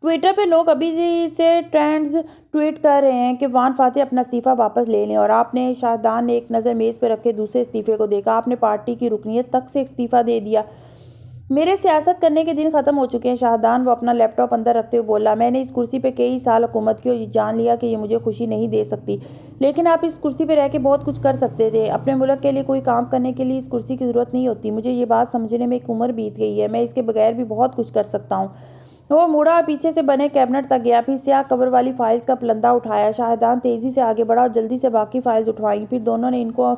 ट्विटर पे लोग अभी से ट्रेंड्स ट्वीट कर रहे हैं कि वान फाते अपना इस्तीफा वापस ले लें। और आपने, शाहदान ने एक नज़र मेज़ पे रखे दूसरे इस्तीफे को देखा, आपने पार्टी की रुकनीत तक से इस्तीफा दे दिया। मेरे सियासत करने के दिन ख़त्म हो चुके हैं शाहदान। वो अपना लैपटॉप अंदर रखते हुए बोला, मैंने इस कुर्सी पे कई साल हुकूमत की और जान लिया कि ये मुझे खुशी नहीं दे सकती, लेकिन आप इस कुर्सी पे रह के बहुत कुछ कर सकते थे। अपने मुल्क के लिए कोई काम करने के लिए इस कुर्सी की ज़रूरत नहीं होती। मुझे ये बात समझने में एक उम्र बीत गई है। मैं इसके बगैर भी बहुत कुछ कर सकता हूँ। वो मुड़ा और पीछे से बने कैबिनेट तक गया। फिर स्याह कवर वाली फाइल्स का पलंदा उठाया। शाहदान तेजी से आगे बढ़ा और जल्दी से बाकी फाइल्स उठवाई। फिर दोनों ने इनको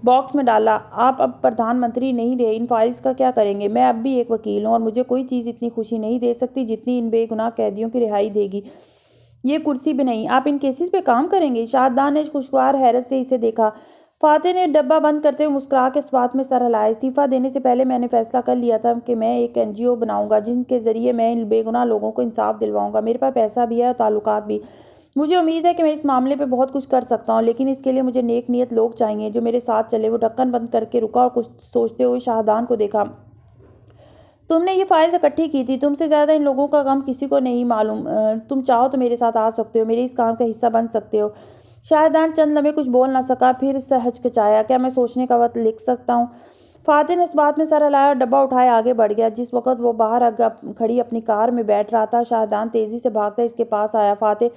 बॉक्स में डाला। आप अब प्रधानमंत्री नहीं रहे, इन फाइल्स का क्या करेंगे? मैं अब भी एक वकील हूँ और मुझे कोई चीज़ इतनी खुशी नहीं दे सकती जितनी इन बेगुनाह कैदियों की रिहाई देगी। ये कुर्सी भी नहीं। आप इन केसेस पे काम करेंगे? शाहदान ने खुशगवार हैरत से इसे देखा। फाते ने डब्बा बंद करते हुए मुस्कुरा के इस बात में सर हिलाया। इस्तीफा देने से पहले मैंने फैसला कर लिया था कि मैं एक एनजीओ बनाऊंगा जिनके जरिए मैं इन बेगुनाह लोगों को इंसाफ दिलवाऊंगा। मेरे पास पैसा भी है और ताल्लुकात भी। मुझे उम्मीद है कि मैं इस मामले पे बहुत कुछ कर सकता हूँ, लेकिन इसके लिए मुझे नेक नीयत लोग चाहिए जो मेरे साथ चले। वो ढक्कन बंद करके रुका और कुछ सोचते हुए शाहदान को देखा। तुमने ये फाइल्स इकट्ठी की थी, तुमसे ज़्यादा इन लोगों का गम किसी को नहीं मालूम। तुम चाहो तो मेरे साथ आ सकते हो, मेरे इस काम का हिस्सा बन सकते हो। शाहदान चंद लम्हे कुछ बोल ना सका, फिर सहचकचाया। क्या मैं सोचने का वक्त लिख सकता हूँ? फातिह ने इस बात में सर हिलाया और डब्बा उठाए आगे बढ़ गया। जिस वक्त वो बाहर खड़ी अपनी कार में बैठ रहा था, शाहदान तेजी से भागता इसके पास आया। फातिह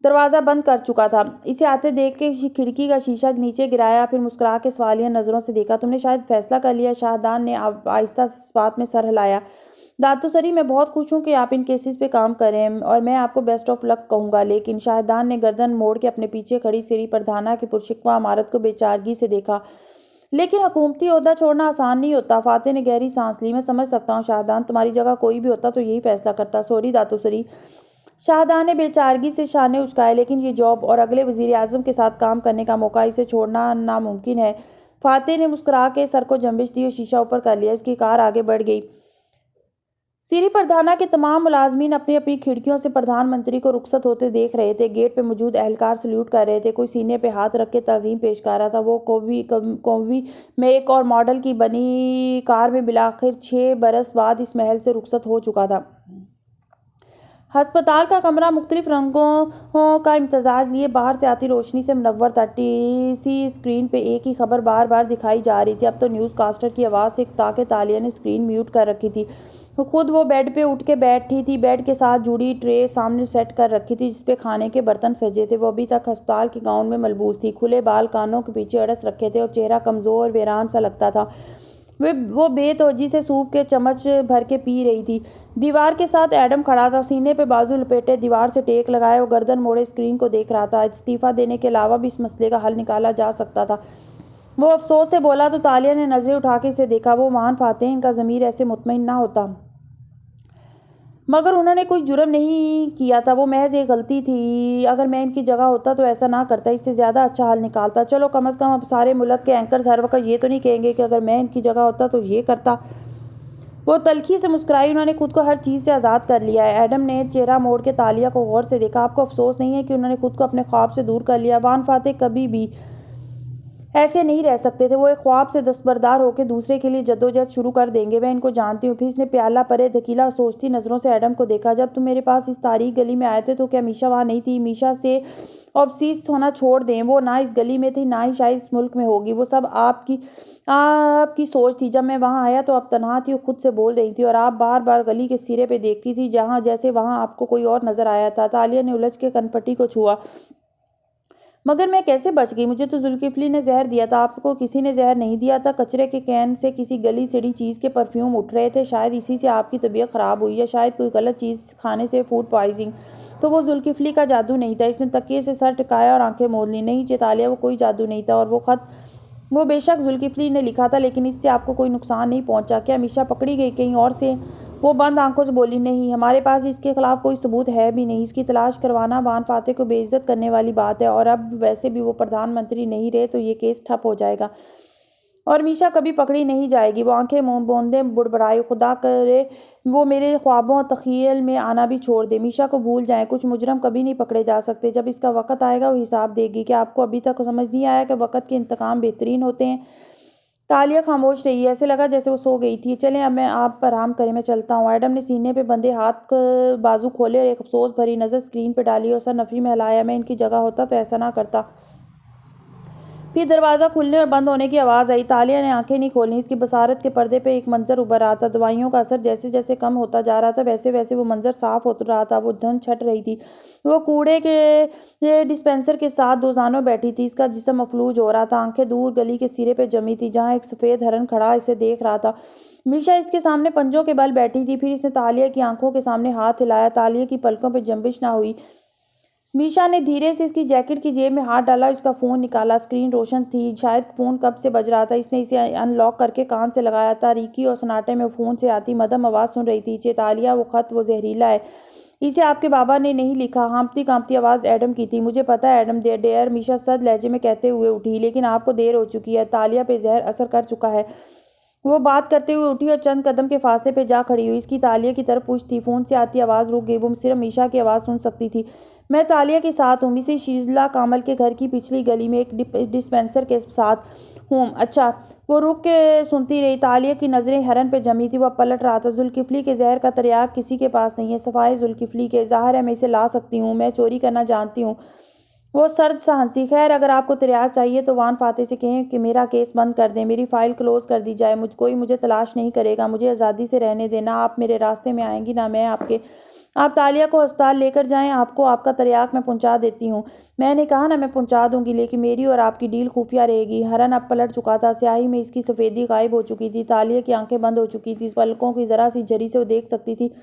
दरवाज़ा बंद कर चुका था। इसे आते देख के खिड़की का शीशा नीचे गिराया, फिर मुस्कुरा के सवालिया नज़रों से देखा। तुमने शायद फैसला कर लिया? शाहदान ने आहिस्ता इस बात में सर हिलाया। दातो सरी, मैं बहुत खुश हूँ कि आप इन केसेस पे काम करें और मैं आपको बेस्ट ऑफ लक कहूँगा, लेकिन शाहदान ने गर्दन मोड़ के अपने पीछे खड़ी सीरी प्रधाना की पुरशिकवा इमारत को बेचारगी से देखा। लेकिन हुकूमती ओहदा छोड़ना आसान नहीं होता। फातिह ने गहरी सांस ली। मैं समझ सकता हूँ शाहदान, तुम्हारी जगह कोई भी होता तो यही फैसला करता। सॉरी दातो सरी। शाहदान ने बेचारगी से शाने उचकाए, लेकिन ये जॉब और अगले वजीर आजम के साथ काम करने का मौका, इसे छोड़ना नामुमकिन है। फातिह ने मुस्कुरा के सर को जंबिश दी और शीशा ऊपर कर लिया। इसकी कार आगे बढ़ गई। सीरी प्रधाना के तमाम मुलाजमीन अपनी अपनी खिड़कियों से प्रधानमंत्री को रुखसत होते देख रहे थे। गेट पे मौजूद एहलकार सल्यूट कर रहे थे। कोई सीने पे हाथ रख के ताज़ीम पेश कर रहा था। वो कोवी में एक और मॉडल की बनी कार में बिलाखिर 6 बरस बाद इस महल से रुखसत हो चुका था। अस्पताल का कमरा मुख्तलिफ रंगों का इम्तजाज लिए बाहर से आती रोशनी से मुनव्वर था। टीसी स्क्रीन पे एक ही खबर बार बार दिखाई जा रही थी। अब तो न्यूज़ कास्टर की आवाज़ से ताकि तालिया ने स्क्रीन म्यूट कर रखी थी। खुद वो बेड पे उठ के बैठी थी। बेड के साथ जुड़ी ट्रे सामने सेट कर रखी थी जिसपे खाने के बर्तन सजे थे। वो अभी तक अस्पताल के गाउन में मलबूस थी। खुले बाल कानों के पीछे अड़स रखे थे और चेहरा कमज़ोर वीरान सा लगता था। वो बेतवज्जी से सूप के चम्मच भर के पी रही थी। दीवार के साथ एडम खड़ा था, सीने पे बाजू लपेटे, दीवार से टेक लगाए, वो गर्दन मोड़े स्क्रीन को देख रहा था। इस्तीफा देने के अलावा भी इस मसले का हल निकाला जा सकता था। वो अफसोस से बोला तो तालिया ने नजरें उठा के इसे देखा। वो महान फातेह, इनका ज़मीर ऐसे मुतमईन ना होता। मगर उन्होंने कोई जुर्म नहीं किया था, वो महज एक गलती थी। अगर मैं इनकी जगह होता तो ऐसा ना करता, इससे ज़्यादा अच्छा हल निकालता। चलो कम अज़ कम अब सारे मुल्क के एंकर हर वक्त ये तो नहीं कहेंगे कि अगर मैं इनकी जगह होता तो ये करता। वो तल्खी से मुस्कुराई। उन्होंने खुद को हर चीज़ से आज़ाद कर लिया है। एडम ने चेहरा मोड़ के तालिया को गौर से देखा। आपको अफसोस नहीं है कि उन्होंने खुद को अपने ख्वाब से दूर कर लिया? वान फाते कभी भी ऐसे नहीं रह सकते थे। वो एक ख्वाब से दस्तबरदार होकर दूसरे के लिए जद्दोजहद शुरू कर देंगे। मैं इनको जानती हूँ। फिर इसने प्याला परे धकीला और सोचती नज़रों से एडम को देखा। जब तुम मेरे पास इस तारीख गली में आए थे तो क्या मीशा वहाँ नहीं थी? मीशा से ऑब्सेस्ड होना छोड़ दें। वो ना इस गली में थी, ना ही शायद इस मुल्क में होगी। वो सब आपकी सोच थी। जब मैं वहाँ आया तो आप तनहा थी और खुद से बोल रही थी और आप बार बार गली के सिरे पे देखती थी जहाँ जैसे वहाँ आपको कोई और नजर आया था। तालिया ने उलझ के कनपट्टी को छुआ। मगर मैं कैसे बच गई? मुझे तो जुल्किफ्ली ने जहर दिया था। आपको किसी ने जहर नहीं दिया था। कचरे के कैन से किसी गली सड़ी चीज़ के परफ्यूम उठ रहे थे। शायद इसी से आपकी तबीयत ख़राब हुई, या शायद कोई गलत चीज़ खाने से फूड पॉइजनिंग। तो वो जुल्किफ्ली का जादू नहीं था। इसने तकिए से सर टिकाया और आंखें मोड़ ली। नहीं चेतालिया, वो कोई जादू नहीं था। और वो ख़त वो बेशक जुल्किफ्ली ने लिखा था, लेकिन इससे आपको कोई नुकसान नहीं पहुंचा। क्या मीशा पकड़ी गई कहीं और से? वो बंद आंखों से बोली, नहीं, हमारे पास इसके खिलाफ कोई सबूत है भी नहीं। इसकी तलाश करवाना वान फाते को बेइज्जत करने वाली बात है, और अब वैसे भी वो प्रधानमंत्री नहीं रहे तो ये केस ठप हो जाएगा और मीशा कभी पकड़ी नहीं जाएगी। वो आंखें बौंदे बुड़बड़ाई। खुदा करे वो मेरे ख्वाबों और तख़य्युल में आना भी छोड़ दे। मीशा को भूल जाएं। कुछ मुजरम कभी नहीं पकड़े जा सकते। जब इसका वक़्त आएगा वो हिसाब देगी। क्या आपको अभी तक समझ नहीं आया कि वक़्त के इंतकाम बेहतरीन होते हैं? तालिया खामोश रही। ऐसे लगा जैसे वो सो गई थी। चलें, अब मैं आप पर आराम करें, मैं चलता हूँ। एडम ने सीने पे बंधे हाथ बाजू खोले और एक अफसोस भरी नज़र स्क्रीन पे डाली और सर नफी में हिलाया। मैं इनकी जगह होता तो ऐसा ना करता। फिर दरवाज़ा खुलने और बंद होने की आवाज़ आई। तालिया ने आंखें नहीं खोली। इसकी बसारत के पर्दे पे एक मंजर उभर रहा था। दवाइयों का असर जैसे जैसे कम होता जा रहा था वैसे वैसे वो मंजर साफ हो रहा था। वो धुन छट रही थी। वो कूड़े के डिस्पेंसर के साथ दोजानों बैठी थी। इसका जिस्म मफलूज हो रहा था। आंखें दूर गली के सिरे पे जमी थी जहाँ एक सफ़ेद हरन खड़ा इसे देख रहा था। मीशा इसके सामने पंजों के बल बैठी थी। फिर इसने तालिया की आंखों के सामने हाथ हिलाया। तालिया की पलकों पर जंबिश ना हुई। मीशा ने धीरे से इसकी जैकेट की जेब में हाथ डाला, इसका फ़ोन निकाला। स्क्रीन रोशन थी। शायद फ़ोन कब से बज रहा था। इसने इसे अनलॉक करके कान से लगाया। तारीकी और सन्नाटे में फ़ोन से आती मदम आवाज़ सुन रही थी। चेतालिया, वो ख़त वो जहरीला है। इसे आपके बाबा ने नहीं लिखा। हाँफती कांपती आवाज़ एडम की थी। मुझे पता है एडम डेयर, मीशा सद लहजे में कहते हुए उठी, लेकिन आपको देर हो चुकी है। तालिया पे जहर असर कर चुका है। वो बात करते हुए उठी और चंद कदम के फासले पे जा खड़ी हुई। इसकी तालिया की तरफ पूछ थी। फ़ोन से आती आवाज़ रुक गई। वो सिर्फ मीशा की आवाज़ सुन सकती थी। मैं तालिया के साथ हूँ। मिसेस शीला कामल के घर की पिछली गली में एक डिस्पेंसर के साथ हूँ। अच्छा। वो रुक के सुनती रही। तालिया की नज़रें हरन पे जमी थी। वह पलट रहा था। जुल्किफ्ली के जहर का तिर्याक किसी के पास नहीं है सफाई जुल्किफ्ली के। ज़ाहिर है मैं इसे ला सकती हूँ। मैं चोरी करना जानती हूँ। वो सर्द सा हंसी। खैर, अगर आपको तिर्याक चाहिए तो वान फाते से कहें कि मेरा केस बंद कर दें, मेरी फ़ाइल क्लोज कर दी जाए। कोई मुझे तलाश नहीं करेगा। मुझे आज़ादी से रहने देना। आप मेरे रास्ते में आएंगी ना मैं आपके। आप तालिया को अस्पताल लेकर जाएं। आपको आपका तिर्याक मैं पहुंचा देती हूँ। मैंने कहा ना, मैं पहुंचा दूंगी, लेकिन मेरी और आपकी डील खुफिया रहेगी। हरन अब पलट चुका था। स्याही में इसकी सफ़ेदी गायब हो चुकी थी। तालिया की आंखें बंद हो चुकी थी। पलकों की ज़रा सी झरी से वो देख सकती थी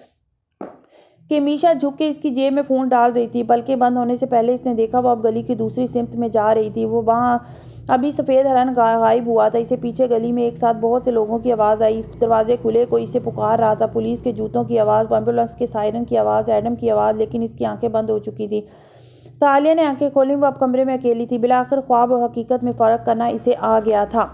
कि मीशा झुक के इसकी जेब में फ़ोन डाल रही थी। पलकें बंद होने से पहले इसने देखा वो अब गली की दूसरी सिमत में जा रही थी। वो वहाँ अभी सफ़ेद हरन गायब हुआ था। इसे पीछे गली में एक साथ बहुत से लोगों की आवाज़ आई। दरवाजे खुले, कोई इसे पुकार रहा था। पुलिस के जूतों की आवाज़, एम्बुलेंस के सायरन की आवाज़, एडम की आवाज़, लेकिन इसकी आंखें बंद हो चुकी थी। तालिया ने आंखें खोली। वो अब कमरे में अकेली थी। बिलाखिर ख्वाब और हकीकत में फ़र्क करना इसे आ गया था।